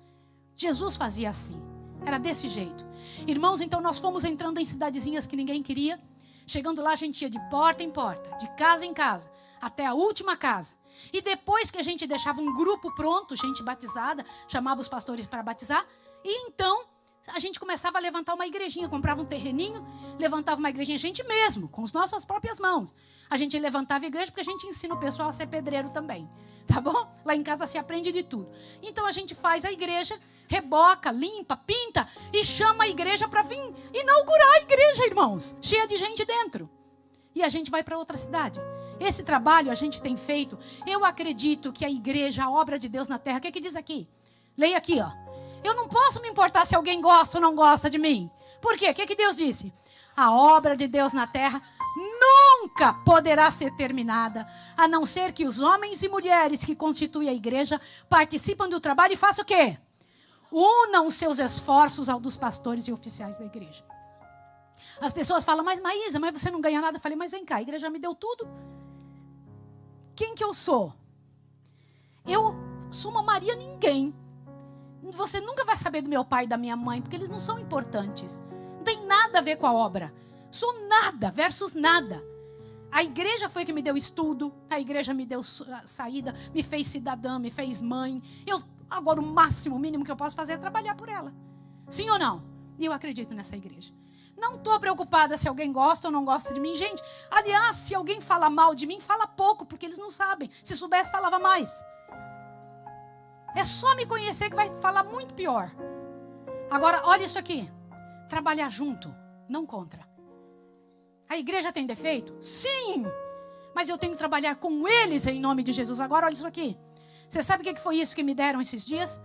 Jesus fazia assim. Era desse jeito. Irmãos, então nós fomos entrando em cidadezinhas que ninguém queria. Chegando lá, a gente ia de porta em porta, de casa em casa, até a última casa. E depois que a gente deixava um grupo pronto, gente batizada, chamava os pastores para batizar, e então a gente começava a levantar uma igrejinha, comprava um terreninho, levantava uma igrejinha, a gente mesmo, com as nossas próprias mãos. A gente levantava a igreja porque a gente ensina o pessoal a ser pedreiro também, tá bom? Lá em casa se aprende de tudo. Então a gente faz a igreja, reboca, limpa, pinta e chama a igreja para vir inaugurar a igreja, irmãos, cheia de gente dentro. E a gente vai para outra cidade. Esse trabalho a gente tem feito. Eu acredito que a igreja, a obra de Deus na terra, o que diz aqui? Leia aqui, ó. Eu não posso me importar se alguém gosta ou não gosta de mim. Por quê? O que Deus disse? A obra de Deus na terra nunca poderá ser terminada, a não ser que os homens e mulheres que constituem a igreja participam do trabalho e façam o quê? Unam os seus esforços ao dos pastores e oficiais da igreja. As pessoas falam, mas Maísa, mas você não ganha nada. Eu falei, mas vem cá, a igreja me deu tudo. Quem que eu sou? Eu sou uma Maria ninguém. Você nunca vai saber do meu pai e da minha mãe, porque eles não são importantes. Não tem nada a ver com a obra. Sou nada versus nada. A igreja foi que me deu estudo, a igreja me deu saída, me fez cidadã, me fez mãe. Agora o máximo, o mínimo que eu posso fazer é trabalhar por ela. Sim ou não? E eu acredito nessa igreja. Não estou preocupada se alguém gosta ou não gosta de mim. Gente, aliás, se alguém fala mal de mim, fala pouco, porque eles não sabem. Se soubesse, falava mais. É só me conhecer que vai falar muito pior. Agora, olha isso aqui. Trabalhar junto, não contra. A igreja tem defeito? Sim! Mas eu tenho que trabalhar com eles em nome de Jesus. Agora, olha isso aqui. Você sabe o que foi isso que me deram esses dias?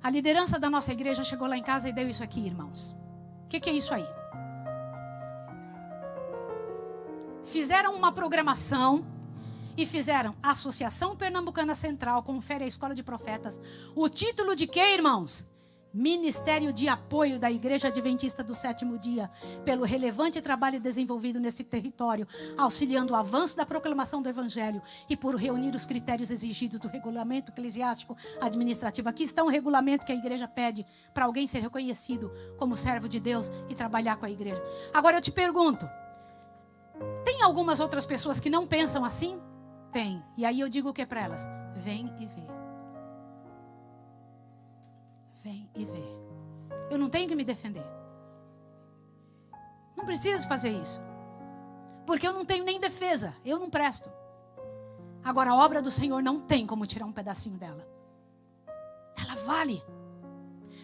A liderança da nossa igreja chegou lá em casa e deu isso aqui, irmãos. O que é isso aí? Fizeram uma programação e fizeram Associação Pernambucana Central, confere a Escola de Profetas. O título de quê, irmãos? Ministério de Apoio da Igreja Adventista do Sétimo Dia, pelo relevante trabalho desenvolvido nesse território, auxiliando o avanço da proclamação do Evangelho e por reunir os critérios exigidos do regulamento eclesiástico administrativo. Aqui está um regulamento que a igreja pede para alguém ser reconhecido como servo de Deus e trabalhar com a igreja. Agora eu te pergunto, tem algumas outras pessoas que não pensam assim? Tem. E aí eu digo o que para elas? Vem e vê. Vem e vê. Eu não tenho que me defender. Não preciso fazer isso. Porque eu não tenho nem defesa. Eu não presto. Agora a obra do Senhor não tem como tirar um pedacinho dela. Ela vale.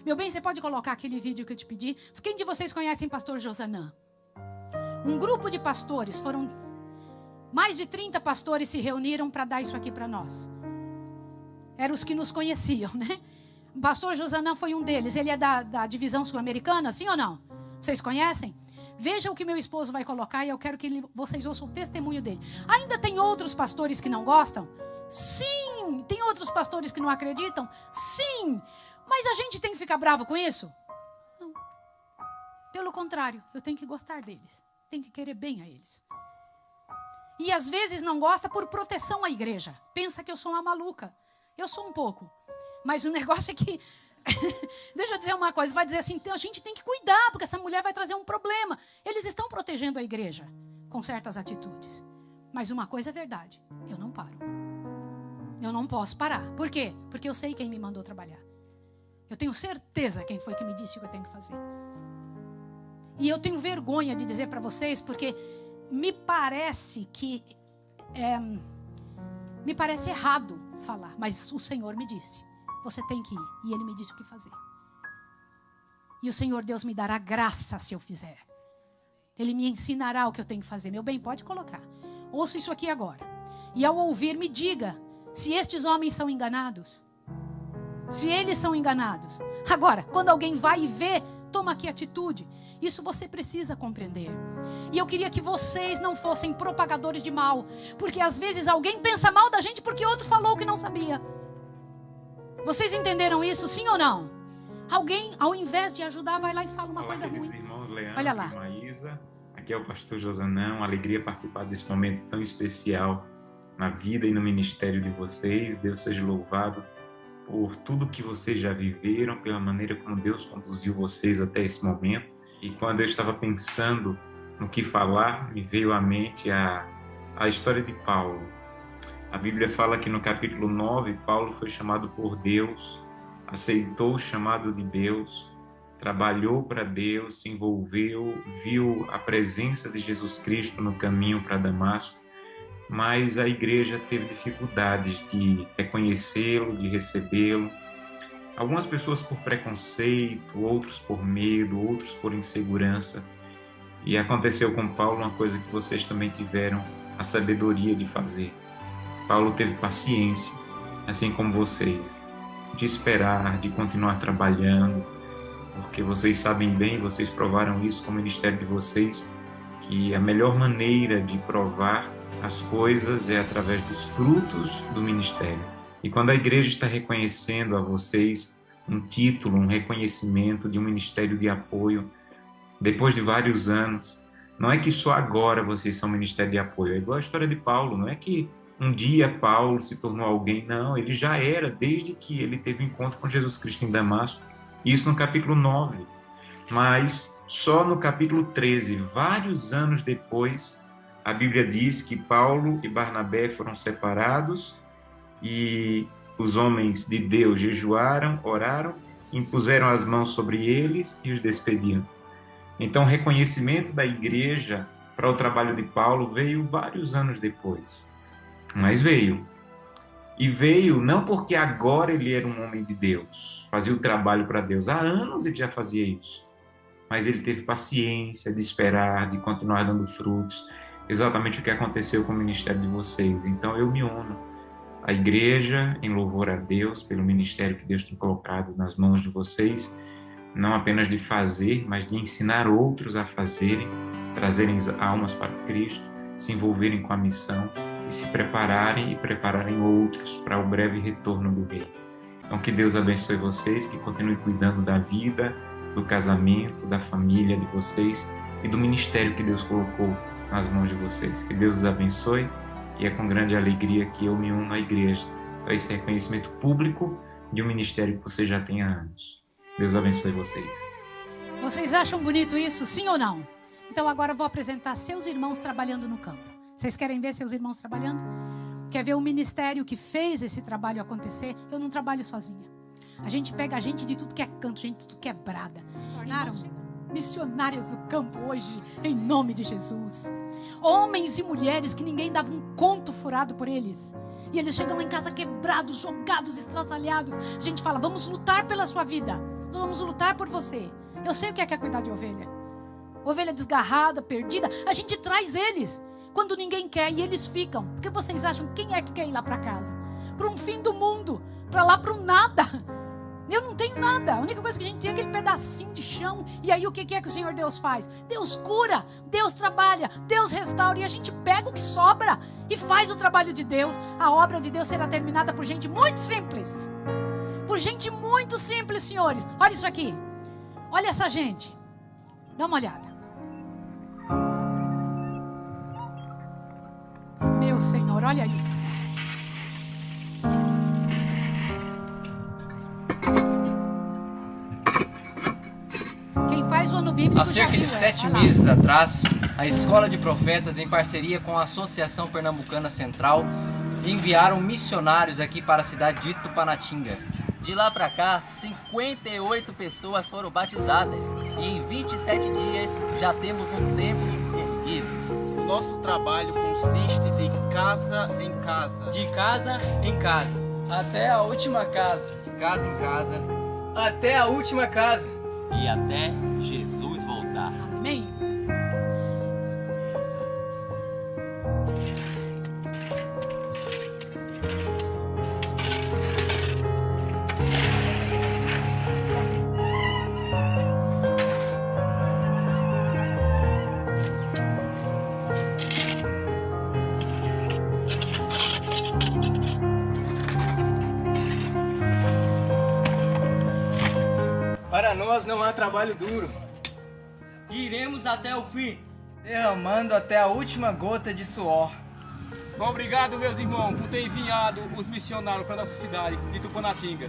Meu bem, você pode colocar aquele vídeo que eu te pedi? Quem de vocês conhecem pastor Josanã? Um grupo de pastores, foram mais de 30 pastores se reuniram para dar isso aqui para nós. Eram os que nos conheciam, né? O pastor Josanã foi um deles. Ele é da divisão sul-americana, sim ou não? Vocês conhecem? Veja o que meu esposo vai colocar e eu quero que vocês ouçam o testemunho dele. Ainda tem outros pastores que não gostam? Sim! Tem outros pastores que não acreditam? Sim! Mas a gente tem que ficar bravo com isso? Não. Pelo contrário, eu tenho que gostar deles. Tenho que querer bem a eles. E às vezes não gosta por proteção à igreja. Pensa que eu sou uma maluca. Eu sou um pouco. Mas o negócio é que Deixa eu dizer uma coisa, vai dizer assim, então a gente tem que cuidar, porque essa mulher vai trazer um problema. Eles estão protegendo a igreja com certas atitudes. Mas uma coisa é verdade, eu não paro. Eu não posso parar. Por quê? Porque eu sei quem me mandou trabalhar. Eu tenho certeza quem foi que me disse o que eu tenho que fazer. E eu tenho vergonha de dizer para vocês, porque me parece que... me parece errado falar, mas o Senhor me disse. Você tem que ir. E Ele me disse o que fazer. E o Senhor Deus me dará graça se eu fizer. Ele me ensinará o que eu tenho que fazer. Meu bem, pode colocar. Ouça isso aqui agora. E ao ouvir, me diga se estes homens são enganados. Se eles são enganados. Agora, quando alguém vai e vê, toma aqui atitude. Isso você precisa compreender. E eu queria que vocês não fossem propagadores de mal. Porque às vezes alguém pensa mal da gente porque outro falou que não sabia. Vocês entenderam isso, sim ou não? Alguém, ao invés de ajudar, vai lá e fala uma coisa ruim. Irmãos Leandro, olha lá. E Maísa, aqui é o pastor Josanã. Uma alegria participar desse momento tão especial na vida e no ministério de vocês. Deus seja louvado por tudo que vocês já viveram, pela maneira como Deus conduziu vocês até esse momento. E quando eu estava pensando no que falar, me veio à mente a história de Paulo. A Bíblia fala que no capítulo 9, Paulo foi chamado por Deus, aceitou o chamado de Deus, trabalhou para Deus, se envolveu, viu a presença de Jesus Cristo no caminho para Damasco, mas a igreja teve dificuldades de reconhecê-lo, de recebê-lo. Algumas pessoas por preconceito, outros por medo, outros por insegurança. E aconteceu com Paulo uma coisa que vocês também tiveram a sabedoria de fazer. Paulo teve paciência, assim como vocês, de esperar, de continuar trabalhando, porque vocês sabem bem, vocês provaram isso com o ministério de vocês, que a melhor maneira de provar as coisas é através dos frutos do ministério. E quando a igreja está reconhecendo a vocês um título, um reconhecimento de um ministério de apoio, depois de vários anos, não é que só agora vocês são ministério de apoio, é igual a história de Paulo, não é que um dia Paulo se tornou alguém, não, ele já era desde que ele teve um encontro com Jesus Cristo em Damasco, isso no capítulo 9, mas só no capítulo 13, vários anos depois, a Bíblia diz que Paulo e Barnabé foram separados e os homens de Deus jejuaram, oraram, impuseram as mãos sobre eles e os despediram. Então o reconhecimento da igreja para o trabalho de Paulo veio vários anos depois. Mas veio. E veio não porque agora ele era um homem de Deus, fazia o trabalho para Deus. Há anos ele já fazia isso. Mas ele teve paciência de esperar, de continuar dando frutos. Exatamente o que aconteceu com o ministério de vocês. Então eu me uno à igreja em louvor a Deus pelo ministério que Deus tem colocado nas mãos de vocês. Não apenas de fazer, mas de ensinar outros a fazerem, trazerem almas para Cristo, se envolverem com a missão e se prepararem e prepararem outros para o breve retorno do Rei. Então que Deus abençoe vocês, que continue cuidando da vida, do casamento, da família de vocês e do ministério que Deus colocou nas mãos de vocês. Que Deus os abençoe e é com grande alegria que eu me uno à igreja a esse reconhecimento público de um ministério que você já tem há anos. Deus abençoe vocês. Vocês acham bonito isso, sim ou não? Então agora eu vou apresentar seus irmãos trabalhando no campo. Vocês querem ver seus irmãos trabalhando? Quer ver o ministério que fez esse trabalho acontecer? Eu não trabalho sozinha. A gente pega gente de tudo que é canto, gente de tudo que é brada. Tornaram missionárias do campo hoje, em nome de Jesus. Homens e mulheres que ninguém dava um conto furado por eles. E eles chegam em casa quebrados, jogados, estraçalhados. A gente fala, vamos lutar pela sua vida. Nós vamos lutar por você. Eu sei o que é cuidar de ovelha. Ovelha desgarrada, perdida. A gente traz eles quando ninguém quer e eles ficam. Porque vocês acham, quem é que quer ir lá para casa? Para um fim do mundo. Para lá, para um nada. Eu não tenho nada. A única coisa que a gente tem é aquele pedacinho de chão. E aí o que é que o Senhor Deus faz? Deus cura, Deus trabalha, Deus restaura. E a gente pega o que sobra e faz o trabalho de Deus. A obra de Deus será terminada por gente muito simples. Por gente muito simples, senhores. Olha isso aqui. Olha essa gente. Dá uma olhada. Meu Senhor, olha isso. Há cerca de 7 meses atrás, a Escola de Profetas, em parceria com a Associação Pernambucana Central, enviaram missionários aqui para a cidade de Tupanatinga. De lá pra cá, 58 pessoas foram batizadas e em 27 dias já temos um templo erguido. O nosso trabalho consiste de casa em casa. De casa em casa, Até a última casa. de casa em casa, Até a última casa. E até Jesus voltar. Amém. Para nós não há trabalho duro, Iremos até o fim. derramando até a última gota de suor. Obrigado, meus irmãos, por ter enviado os missionários para nossa cidade de Tupanatinga.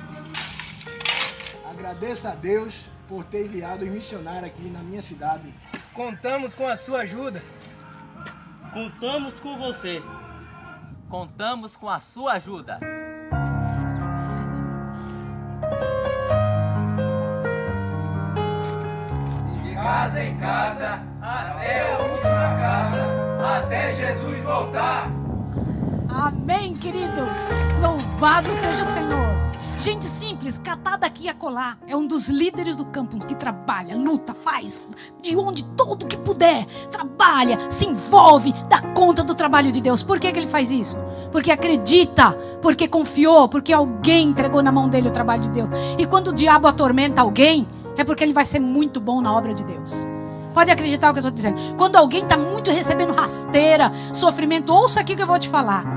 Agradeço a Deus por ter enviado os missionários aqui na minha cidade. Contamos com a sua ajuda. Contamos com você. Contamos com a sua ajuda. De casa em casa, até a última casa, até Jesus voltar. Amém, querido. Louvado seja o Senhor. Gente simples, catada aqui e acolá. É um dos líderes do campo que trabalha, luta, faz de onde tudo que puder. Trabalha, se envolve, dá conta do trabalho de Deus. Por que ele faz isso? Porque acredita, porque confiou, porque alguém entregou na mão dele o trabalho de Deus. E quando o diabo atormenta alguém, é porque ele vai ser muito bom na obra de Deus. Pode acreditar no que eu estou dizendo. Quando alguém está muito recebendo rasteira, sofrimento, ouça aqui que eu vou te falar.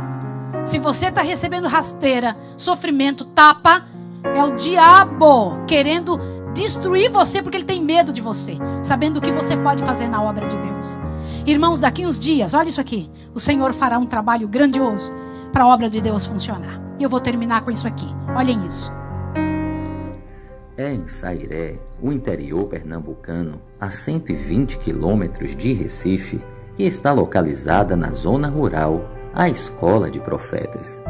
Se você está recebendo rasteira, sofrimento, tapa, é o diabo querendo destruir você porque ele tem medo de você, sabendo o que você pode fazer na obra de Deus. Irmãos, daqui uns dias, olha isso aqui, o Senhor fará um trabalho grandioso para a obra de Deus funcionar. E eu vou terminar com isso aqui. Olhem isso. É em Sairé, o interior pernambucano, a 120 quilômetros de Recife, que está localizada na zona rural a Escola de Profetas.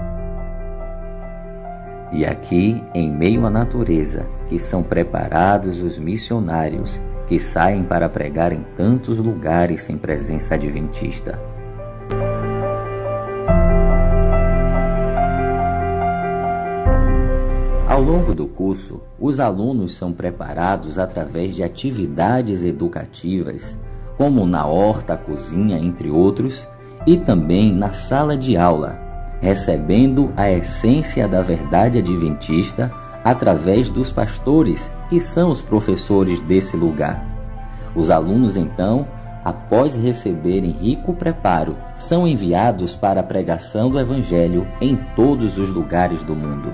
E aqui, em meio à natureza, que são preparados os missionários que saem para pregar em tantos lugares sem presença adventista. Ao longo do curso, os alunos são preparados através de atividades educativas, como na horta, cozinha, entre outros, e também na sala de aula, recebendo a essência da verdade adventista através dos pastores, que são os professores desse lugar. Os alunos, então, após receberem rico preparo, são enviados para a pregação do Evangelho em todos os lugares do mundo.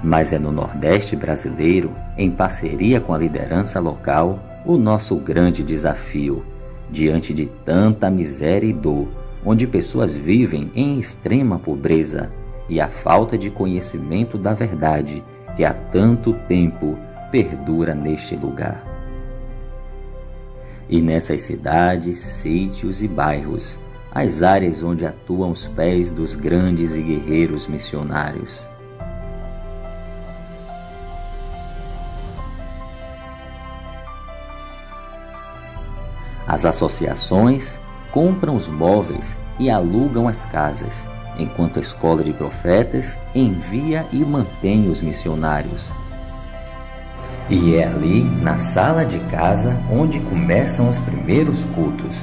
Mas é no Nordeste brasileiro, em parceria com a liderança local, o nosso grande desafio, diante de tanta miséria e dor, onde pessoas vivem em extrema pobreza e a falta de conhecimento da verdade que há tanto tempo perdura neste lugar. E nessas cidades, sítios e bairros, as áreas onde atuam os pés dos grandes e guerreiros missionários. As associações compram os móveis e alugam as casas, enquanto a Escola de Profetas envia e mantém os missionários. E é ali, na sala de casa, onde começam os primeiros cultos.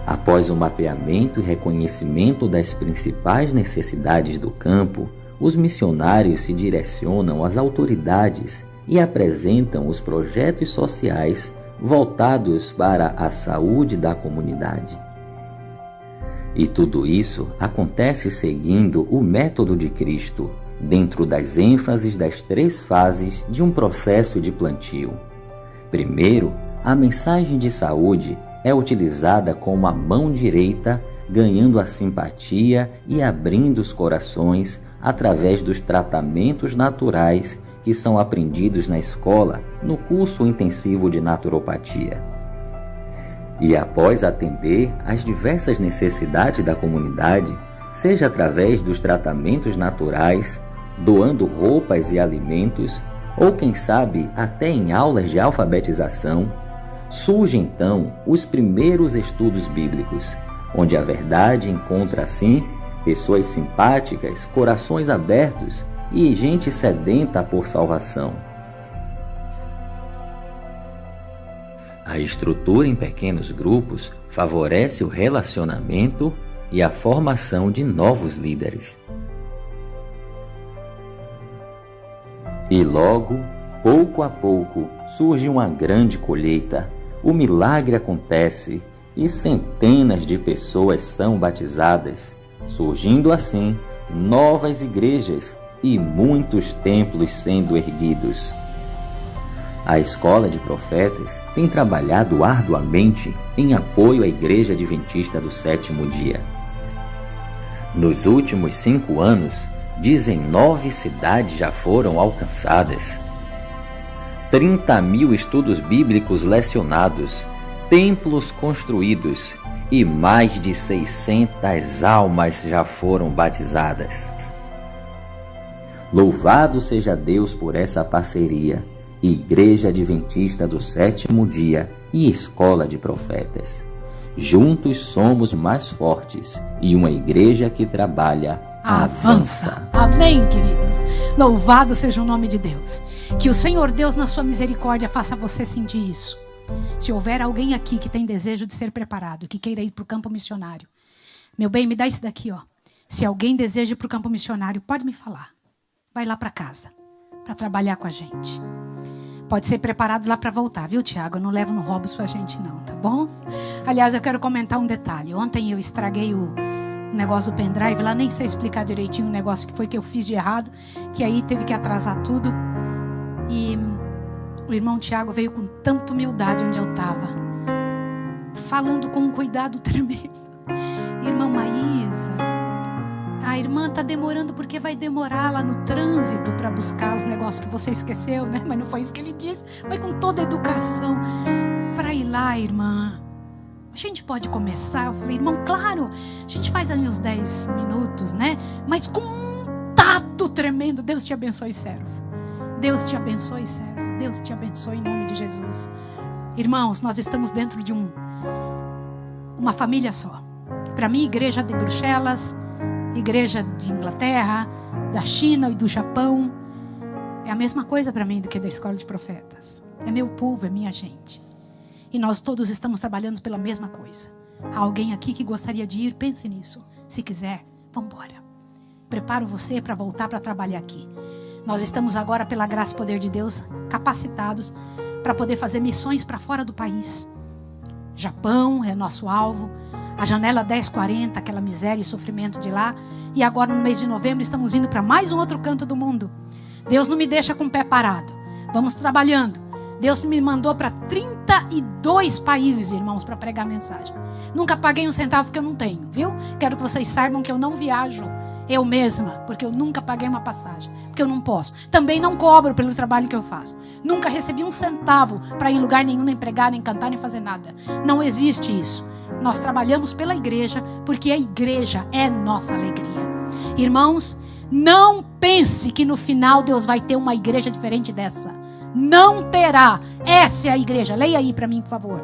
Após o mapeamento e reconhecimento das principais necessidades do campo, os missionários se direcionam às autoridades e apresentam os projetos sociais voltados para a saúde da comunidade. E tudo isso acontece seguindo o método de Cristo, dentro das ênfases das 3 fases de um processo de plantio. Primeiro, a mensagem de saúde é utilizada como a mão direita ganhando a simpatia e abrindo os corações através dos tratamentos naturais que são aprendidos na escola no curso intensivo de naturopatia. E após atender às diversas necessidades da comunidade, seja através dos tratamentos naturais, doando roupas e alimentos, ou quem sabe até em aulas de alfabetização, surgem então os primeiros estudos bíblicos, onde a verdade encontra assim pessoas simpáticas, corações abertos e gente sedenta por salvação. A estrutura em pequenos grupos favorece o relacionamento e a formação de novos líderes. E logo, pouco a pouco, surge uma grande colheita, o milagre acontece e centenas de pessoas são batizadas, surgindo assim novas igrejas e muitos templos sendo erguidos. A Escola de Profetas tem trabalhado arduamente em apoio à Igreja Adventista do Sétimo Dia. Nos últimos 5 anos, 19 cidades já foram alcançadas. 30.000 estudos bíblicos lecionados, templos construídos e mais de 600 almas já foram batizadas. Louvado seja Deus por essa parceria, Igreja Adventista do Sétimo Dia e Escola de Profetas. Juntos somos mais fortes e uma igreja que trabalha avança. Amém, queridos. Louvado seja o nome de Deus. Que o Senhor Deus, na sua misericórdia, faça você sentir isso. Se houver alguém aqui que tem desejo de ser preparado, que queira ir para o campo missionário, meu bem, me dá isso daqui, ó. Se alguém deseja ir para o campo missionário, pode me falar. Vai lá para casa, para trabalhar com a gente. Pode ser preparado lá para voltar, viu, Tiago? Eu não levo no roubo sua gente não, tá bom? Aliás, eu quero comentar um detalhe. Ontem eu estraguei o negócio do pendrive lá, nem sei explicar direitinho o negócio que foi que eu fiz de errado, que aí teve que atrasar tudo. E o irmão Tiago veio com tanta humildade onde eu estava, falando com um cuidado tremendo. Irmã Maísa, a irmã está demorando porque vai demorar lá no trânsito para buscar os negócios que você esqueceu, né? Mas não foi isso que ele disse. Foi com toda a educação. Para ir lá, irmã, a gente pode começar? Eu falei, irmão, claro, a gente faz ali uns 10 minutos, né? Mas com um tato tremendo. Deus te abençoe, servo. Deus te abençoe, servo. Deus te abençoe em nome de Jesus. Irmãos, nós estamos dentro de uma família só. Para mim, igreja de Bruxelas, igreja de Inglaterra, da China e do Japão, é a mesma coisa para mim do que da Escola de Profetas. É meu povo, é minha gente. E nós todos estamos trabalhando pela mesma coisa. Há alguém aqui que gostaria de ir? Pense nisso. Se quiser, vamos embora. Preparo você para voltar para trabalhar aqui. Nós estamos agora, pela graça e poder de Deus, capacitados para poder fazer missões para fora do país. Japão é nosso alvo. A janela 1040, aquela miséria e sofrimento de lá. E agora no mês de novembro estamos indo para mais um outro canto do mundo. Deus não me deixa com o pé parado. Vamos trabalhando. Deus me mandou para 32 países, irmãos, para pregar a mensagem. Nunca paguei um centavo porque eu não tenho, viu? Quero que vocês saibam que eu não viajo eu mesma, porque eu nunca paguei uma passagem, porque eu não posso. Também não cobro pelo trabalho que eu faço. Nunca recebi um centavo para ir em lugar nenhum, nem pregar, nem cantar, nem fazer nada. Não existe isso. Nós trabalhamos pela igreja, porque a igreja é nossa alegria. Irmãos, não pense que no final Deus vai ter uma igreja diferente dessa. Não terá. Essa é a igreja. Leia aí para mim, por favor.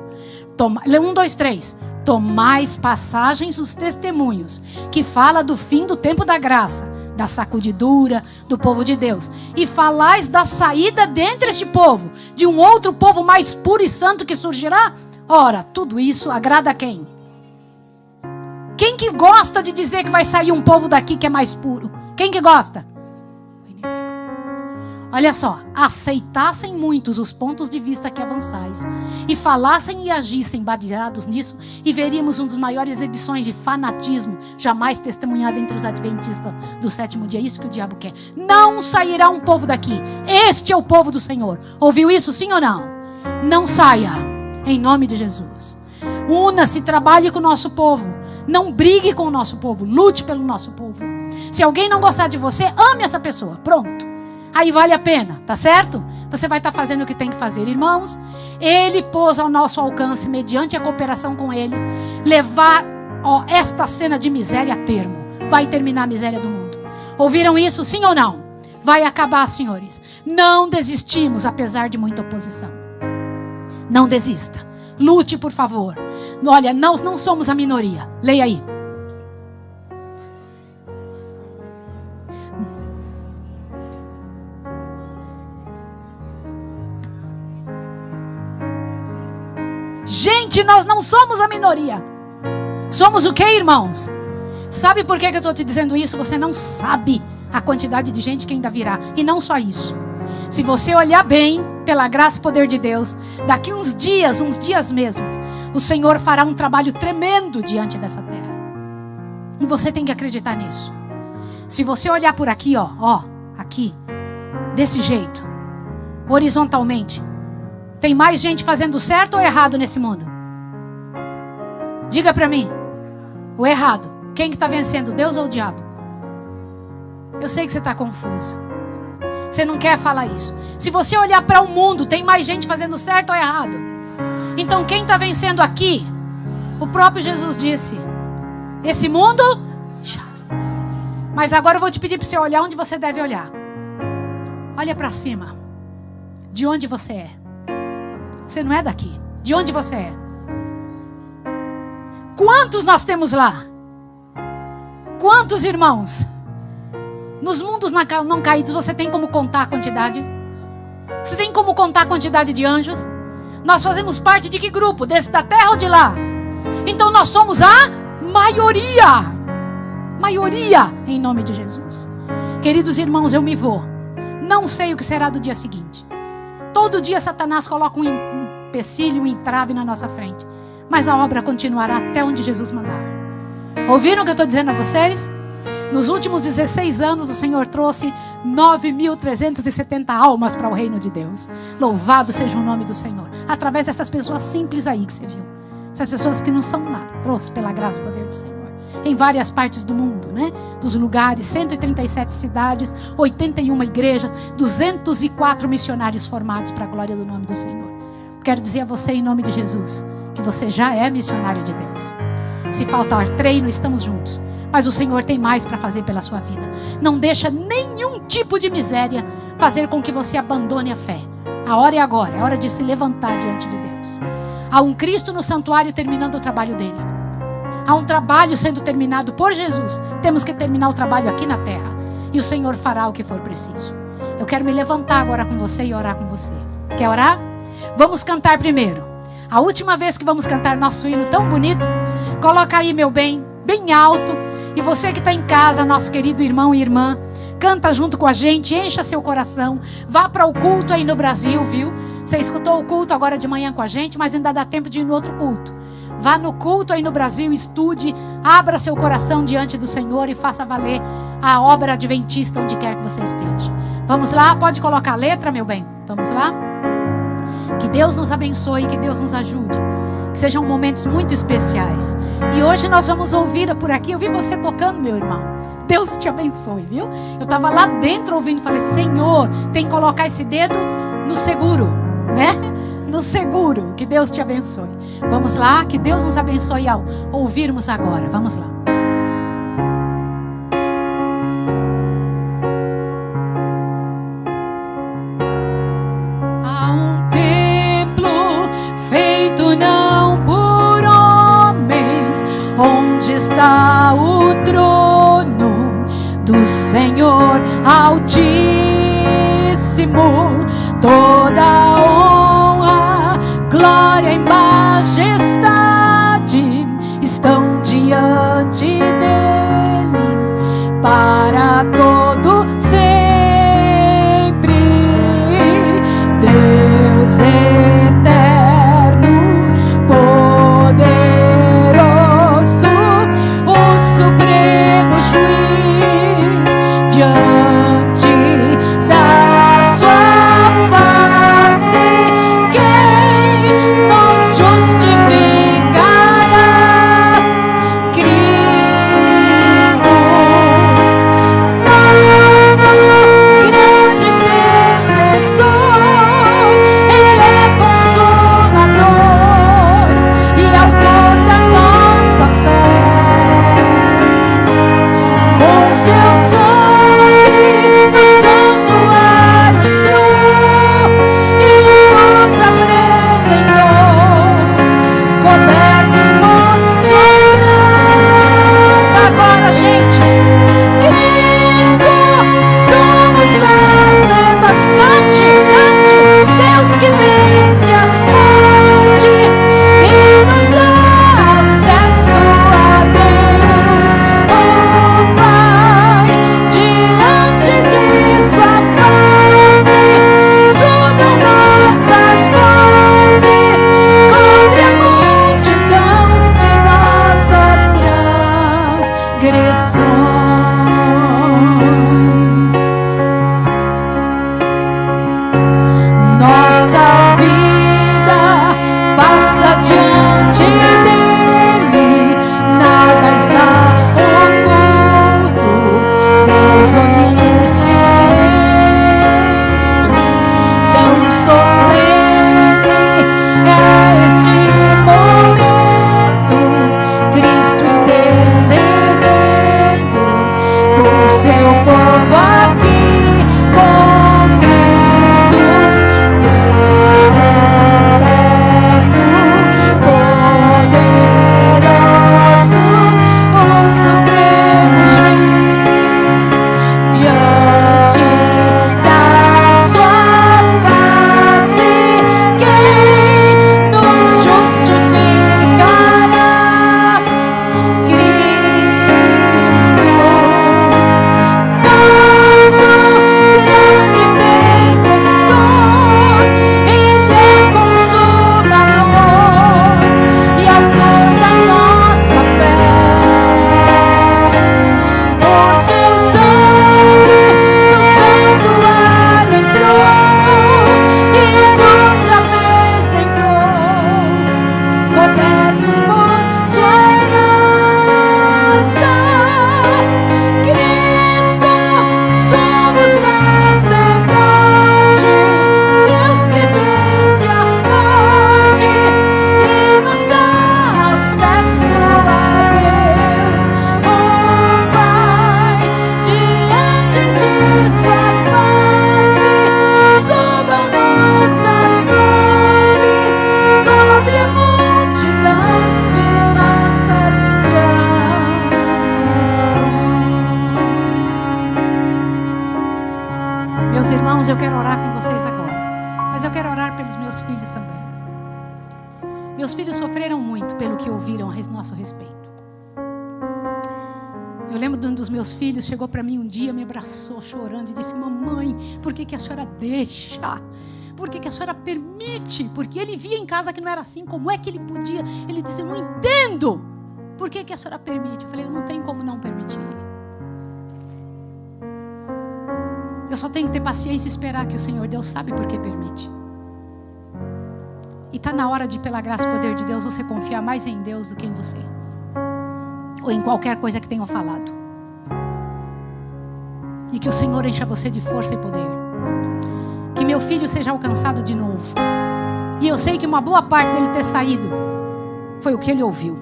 1, 2, 3. Tomais passagens dos testemunhos, que fala do fim do tempo da graça, da sacudidura do povo de Deus, e falais da saída dentre este povo, de um outro povo mais puro e santo que surgirá. Ora, tudo isso agrada a quem? Quem que gosta de dizer que vai sair um povo daqui que é mais puro? Quem que gosta? Olha só, aceitassem muitos os pontos de vista que avançais, e falassem e agissem baseados nisso, e veríamos uma das maiores exibições de fanatismo jamais testemunhada entre os adventistas do sétimo dia. Isso que o diabo quer. Não sairá um povo daqui. Este é o povo do Senhor. Ouviu isso, sim ou não? Não saia, em nome de Jesus. Una-se, trabalhe com o nosso povo. Não brigue com o nosso povo, lute pelo nosso povo. Se alguém não gostar de você, ame essa pessoa, pronto. Aí vale a pena, tá certo? Você vai estar fazendo o que tem que fazer, irmãos. Ele pôs ao nosso alcance, mediante a cooperação com Ele, levar esta cena de miséria a termo. Vai terminar a miséria do mundo. Ouviram isso, sim ou não? Vai acabar, senhores. Não desistimos, apesar de muita oposição. Não desista. Lute, por favor. Olha, nós não somos a minoria. Leia aí. Gente, nós não somos a minoria. Somos o que, irmãos? Sabe por que eu estou te dizendo isso? Você não sabe a quantidade de gente que ainda virá. E não só isso. Se você olhar bem, pela graça e poder de Deus, daqui uns dias mesmos, o Senhor fará um trabalho tremendo diante dessa terra. E você tem que acreditar nisso. Se você olhar por aqui, aqui, desse jeito, horizontalmente, tem mais gente fazendo certo ou errado nesse mundo? Diga para mim. O errado. Quem que está vencendo, Deus ou o diabo? Eu sei que você está confuso. Você não quer falar isso. Se você olhar para o mundo, tem mais gente fazendo certo ou errado? Então quem está vencendo aqui? O próprio Jesus disse: esse mundo... Mas agora eu vou te pedir para você olhar onde você deve olhar. Olha para cima. De onde você é? Você não é daqui. De onde você é? Quantos nós temos lá? Quantos irmãos? Nos mundos não caídos, você tem como contar a quantidade? Você tem como contar a quantidade de anjos? Nós fazemos parte de que grupo? Desse da terra ou de lá? Então nós somos a maioria. Maioria, em nome de Jesus. Queridos irmãos, eu me vou. Não sei o que será do dia seguinte. Todo dia Satanás coloca um empecilho, um entrave na nossa frente. Mas a obra continuará até onde Jesus mandar. Ouviram o que eu estou dizendo a vocês? Nos últimos 16 anos, o Senhor trouxe 9.370 almas para o reino de Deus. Louvado seja o nome do Senhor. Através dessas pessoas simples aí que você viu. Essas pessoas que não são nada. Trouxe pela graça e poder do Senhor. Em várias partes do mundo, né? Dos lugares, 137 cidades, 81 igrejas, 204 missionários formados para a glória do nome do Senhor. Quero dizer a você, em nome de Jesus, que você já é missionário de Deus. Se faltar treino, estamos juntos. Mas o Senhor tem mais para fazer pela sua vida. Não deixa nenhum tipo de miséria fazer com que você abandone a fé. A hora é agora, é hora de se levantar diante de Deus. Há um Cristo no santuário terminando o trabalho dele. Há um trabalho sendo terminado por Jesus. Temos que terminar o trabalho aqui na terra. E o Senhor fará o que for preciso. Eu quero me levantar agora com você e orar com você. Quer orar? Vamos cantar primeiro. A última vez que vamos cantar nosso hino tão bonito, coloca aí, meu bem, bem alto. E você que está em casa, nosso querido irmão e irmã, canta junto com a gente, encha seu coração. Vá para o culto aí no Brasil, viu? Você escutou o culto agora de manhã com a gente, mas ainda dá tempo de ir no outro culto. Vá no culto aí no Brasil, estude, abra seu coração diante do Senhor e faça valer a obra adventista onde quer que você esteja. Vamos lá? Pode colocar a letra, meu bem? Vamos lá? Que Deus nos abençoe, que Deus nos ajude. Que sejam momentos muito especiais. E hoje nós vamos ouvir por aqui. Eu vi você tocando, meu irmão. Deus te abençoe, viu? Eu estava lá dentro ouvindo e falei: Senhor, tem que colocar esse dedo no seguro, né? No seguro. Que Deus te abençoe. Vamos lá, que Deus nos abençoe ao ouvirmos agora. Vamos lá. Há um templo feito não por homens, onde está o trono do Senhor Altíssimo. Toda honra, glória e majestade estão diante dele para todo sempre. Deus eterno, poderoso, o supremo juiz, diante da sua face transgressões. Nossa vida passa diante dele, nada está oculto. Deus onisciente, tão solene é este momento, Cristo intercedendo por seu povo aqui, contrito, Deus eterno, poderoso, o supremo juiz, diante da sua face, quem nos justificará? Cristo, nosso grande intercessor, Ele é consolador e autor da nossa fé. Por seu sangue no santuário entrou e nos apresentou, cobertos por sua graça. Cristo, somos sacerdote, Deus que vence a morte e nos dá acesso a Deus, o Pai, diante de sua face, subam nossas vozes, cobre a multidão de nossas transgressões. Meus irmãos, eu quero orar com vocês agora, mas eu quero orar pelos meus filhos também. Meus filhos sofreram muito pelo que ouviram a nosso respeito. Eu lembro de um dos meus filhos, chegou para mim um dia, me abraçou chorando e disse: mamãe, por que a senhora deixa? Por que a senhora permite? Porque ele via em casa que não era assim, como é que ele podia? Ele disse: eu não entendo. Por que a senhora permite? Eu falei: eu não tenho como não permitir. Eu só tenho que ter paciência e esperar, que o Senhor Deus sabe por que permite. E está na hora de, pela graça e poder de Deus, você confiar mais em Deus do que em você, ou em qualquer coisa que tenham falado. E que o Senhor encha você de força e poder. Que meu filho seja alcançado de novo. E eu sei que uma boa parte dele ter saído foi o que ele ouviu.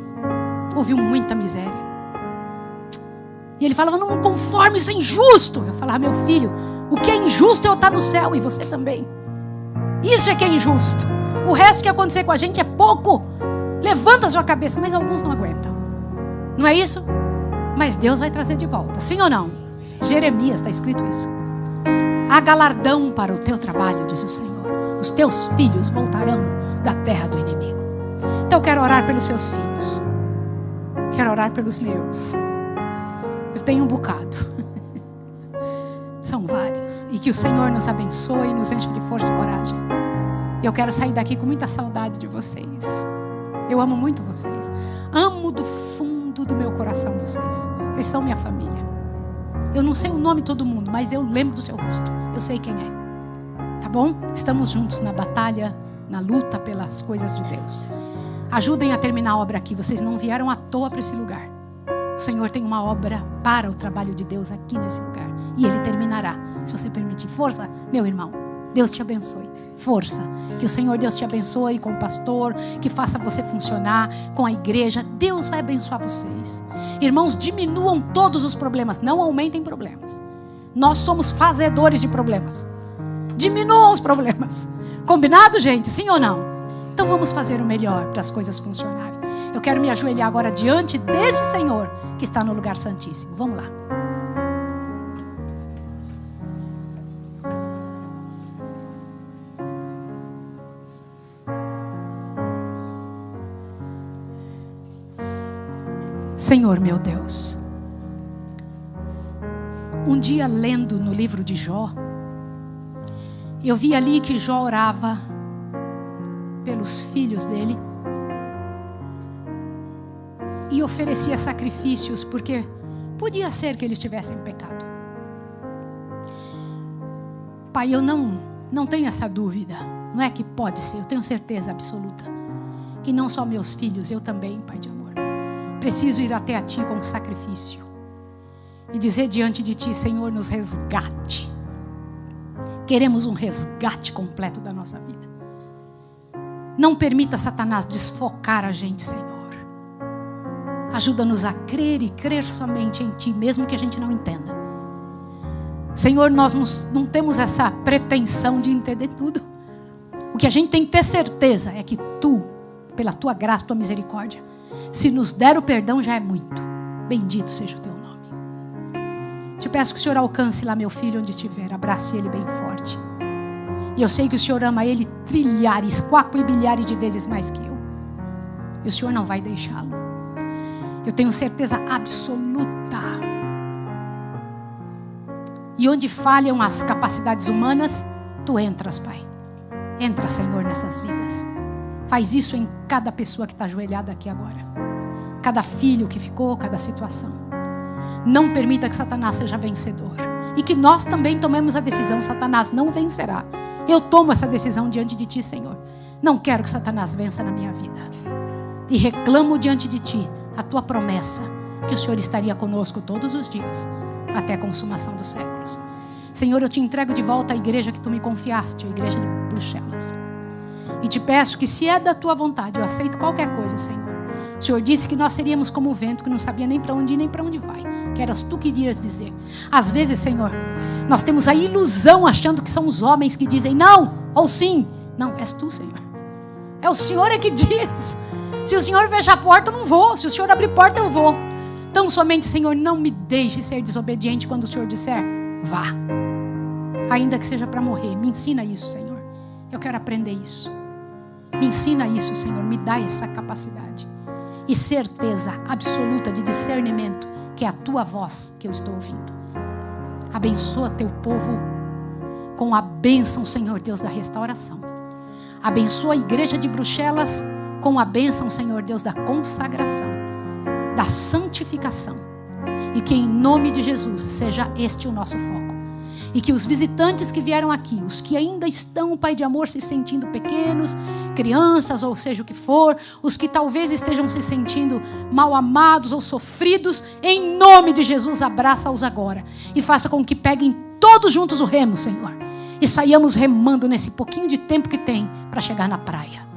Ouviu muita miséria. E ele falava: não me conforme, isso é injusto. Eu falava: meu filho, o que é injusto é eu estar no céu, e você também. Isso é que é injusto. O resto que acontecer com a gente é pouco. Levanta a sua cabeça. Mas alguns não aguentam. Não é isso? Mas Deus vai trazer de volta. Sim ou não? Jeremias, está escrito isso. Há galardão para o teu trabalho, diz o Senhor. Os teus filhos voltarão da terra do inimigo. Então eu quero orar pelos seus filhos. Quero orar pelos meus. Eu tenho um bocado. São vários. E que o Senhor nos abençoe e nos encha de força e coragem. Eu quero sair daqui com muita saudade de vocês. Eu amo muito vocês. Amo do fundo do meu coração vocês. Vocês são minha família. Eu não sei o nome de todo mundo, mas eu lembro do seu rosto. Eu sei quem é. Tá bom? Estamos juntos na batalha, na luta pelas coisas de Deus. Ajudem a terminar a obra aqui. Vocês não vieram à toa para esse lugar. O Senhor tem uma obra para o trabalho de Deus aqui nesse lugar. E Ele terminará, se você permitir. Força, meu irmão. Deus te abençoe. Força. Que o Senhor Deus te abençoe com o pastor, que faça você funcionar com a igreja. Deus vai abençoar vocês. Irmãos, diminuam todos os problemas. Não aumentem problemas. Nós somos fazedores de problemas. Diminuam os problemas. Combinado, gente? Sim ou não? Então vamos fazer o melhor para as coisas funcionarem. Eu quero me ajoelhar agora diante desse Senhor que está no lugar santíssimo. Vamos lá. Senhor meu Deus, um dia lendo no livro de Jó, eu vi ali que Jó orava pelos filhos dele e oferecia sacrifícios, porque Podia ser que eles tivessem pecado. Pai, eu não tenho essa dúvida. Não é que pode ser, eu tenho certeza absoluta que não só meus filhos, eu também, Pai de amor, preciso ir até a Ti com sacrifício e dizer diante de Ti: Senhor, nos resgate. Queremos um resgate completo da nossa vida. Não permita Satanás desfocar a gente, Senhor. Ajuda-nos a crer e crer somente em Ti, mesmo que a gente não entenda. Senhor, nós não temos essa pretensão de entender tudo. O que a gente tem que ter certeza é que Tu, pela Tua graça, Tua misericórdia, se nos der o perdão já é muito. Bendito seja o Teu nome. Te peço que o Senhor alcance lá meu filho onde estiver. Abrace ele bem forte. E eu sei que o Senhor ama ele trilhares, quaquilhares de vezes mais que eu. E o Senhor não vai deixá-lo. Eu tenho certeza absoluta. E onde falham as capacidades humanas, Tu entras, Pai. Entra, Senhor, nessas vidas. Faz isso em cada pessoa que está ajoelhada aqui agora. Cada filho que ficou, cada situação. Não permita que Satanás seja vencedor. E que nós também tomemos a decisão: Satanás não vencerá. Eu tomo essa decisão diante de Ti, Senhor. Não quero que Satanás vença na minha vida. E reclamo diante de Ti a Tua promessa, que o Senhor estaria conosco todos os dias, até a consumação dos séculos. Senhor, eu Te entrego de volta a igreja que Tu me confiaste, a igreja de Bruxelas. E Te peço que, se é da Tua vontade, eu aceito qualquer coisa, Senhor. O Senhor disse que nós seríamos como o vento, que não sabia nem para onde ir, nem para onde vai. Que eras Tu que irias dizer. Às vezes, Senhor, nós temos a ilusão achando que são os homens que dizem não ou sim. Não, és Tu, Senhor. É o Senhor é que diz. Se o Senhor fechar a porta, eu não vou. Se o Senhor abrir porta, eu vou. Então, somente, Senhor, não me deixe ser desobediente quando o Senhor disser: vá. Ainda que seja para morrer. Me ensina isso, Senhor. Eu quero aprender isso. Me ensina isso, Senhor. Me dá essa capacidade. E certeza absoluta de discernimento que é a Tua voz que eu estou ouvindo. Abençoa Teu povo com a bênção, Senhor Deus, da restauração. Abençoa a igreja de Bruxelas com a bênção, Senhor Deus, da consagração, da santificação. E que em nome de Jesus seja este o nosso foco. E que os visitantes que vieram aqui, os que ainda estão, Pai de amor, se sentindo pequenos, crianças, ou seja o que for, os que talvez estejam se sentindo mal amados ou sofridos, em nome de Jesus, abraça-os agora. E faça com que peguem todos juntos o remo, Senhor. E saiamos remando nesse pouquinho de tempo que tem para chegar na praia.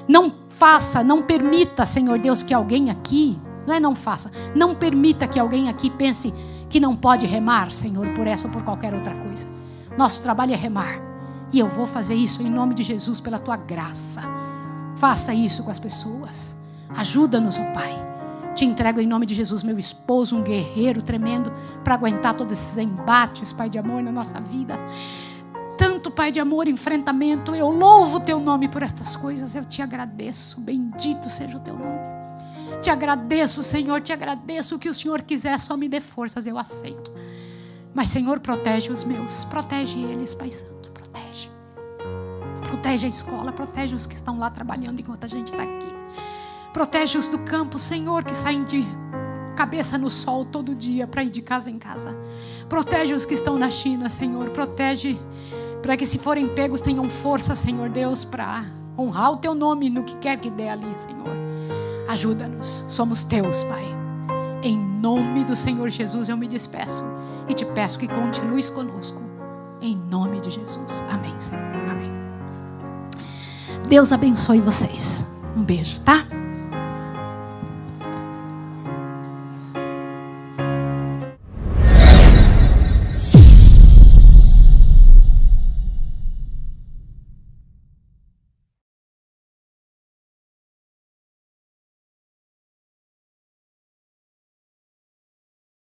Não permita, Senhor Deus, que alguém aqui, não permita que alguém aqui pense que não pode remar, Senhor, por essa ou por qualquer outra coisa. Nosso trabalho é remar. E eu vou fazer isso em nome de Jesus, pela Tua graça. Faça isso com as pessoas. Ajuda-nos, ó Pai. Te entrego em nome de Jesus, meu esposo, um guerreiro tremendo, para aguentar todos esses embates, Pai de amor, na nossa vida. Tanto, Pai de amor, enfrentamento. Eu louvo o Teu nome por estas coisas. Eu Te agradeço. Bendito seja o Teu nome. Te agradeço, Senhor, Te agradeço. O que o Senhor quiser, só me dê forças, eu aceito. Mas, Senhor, protege os meus. Protege eles, Pai Santo, protege. Protege a escola, protege os que estão lá trabalhando enquanto a gente está aqui. Protege os do campo, Senhor, que saem de cabeça no sol todo dia para ir de casa em casa. Protege os que estão na China, Senhor. Protege para que, se forem pegos, tenham força, Senhor Deus, para honrar o Teu nome no que quer que dê ali, Senhor. Ajuda-nos, somos Teus, Pai. Em nome do Senhor Jesus eu me despeço e Te peço que continues conosco. Em nome de Jesus. Amém, Senhor. Amém. Deus abençoe vocês. Um beijo, tá?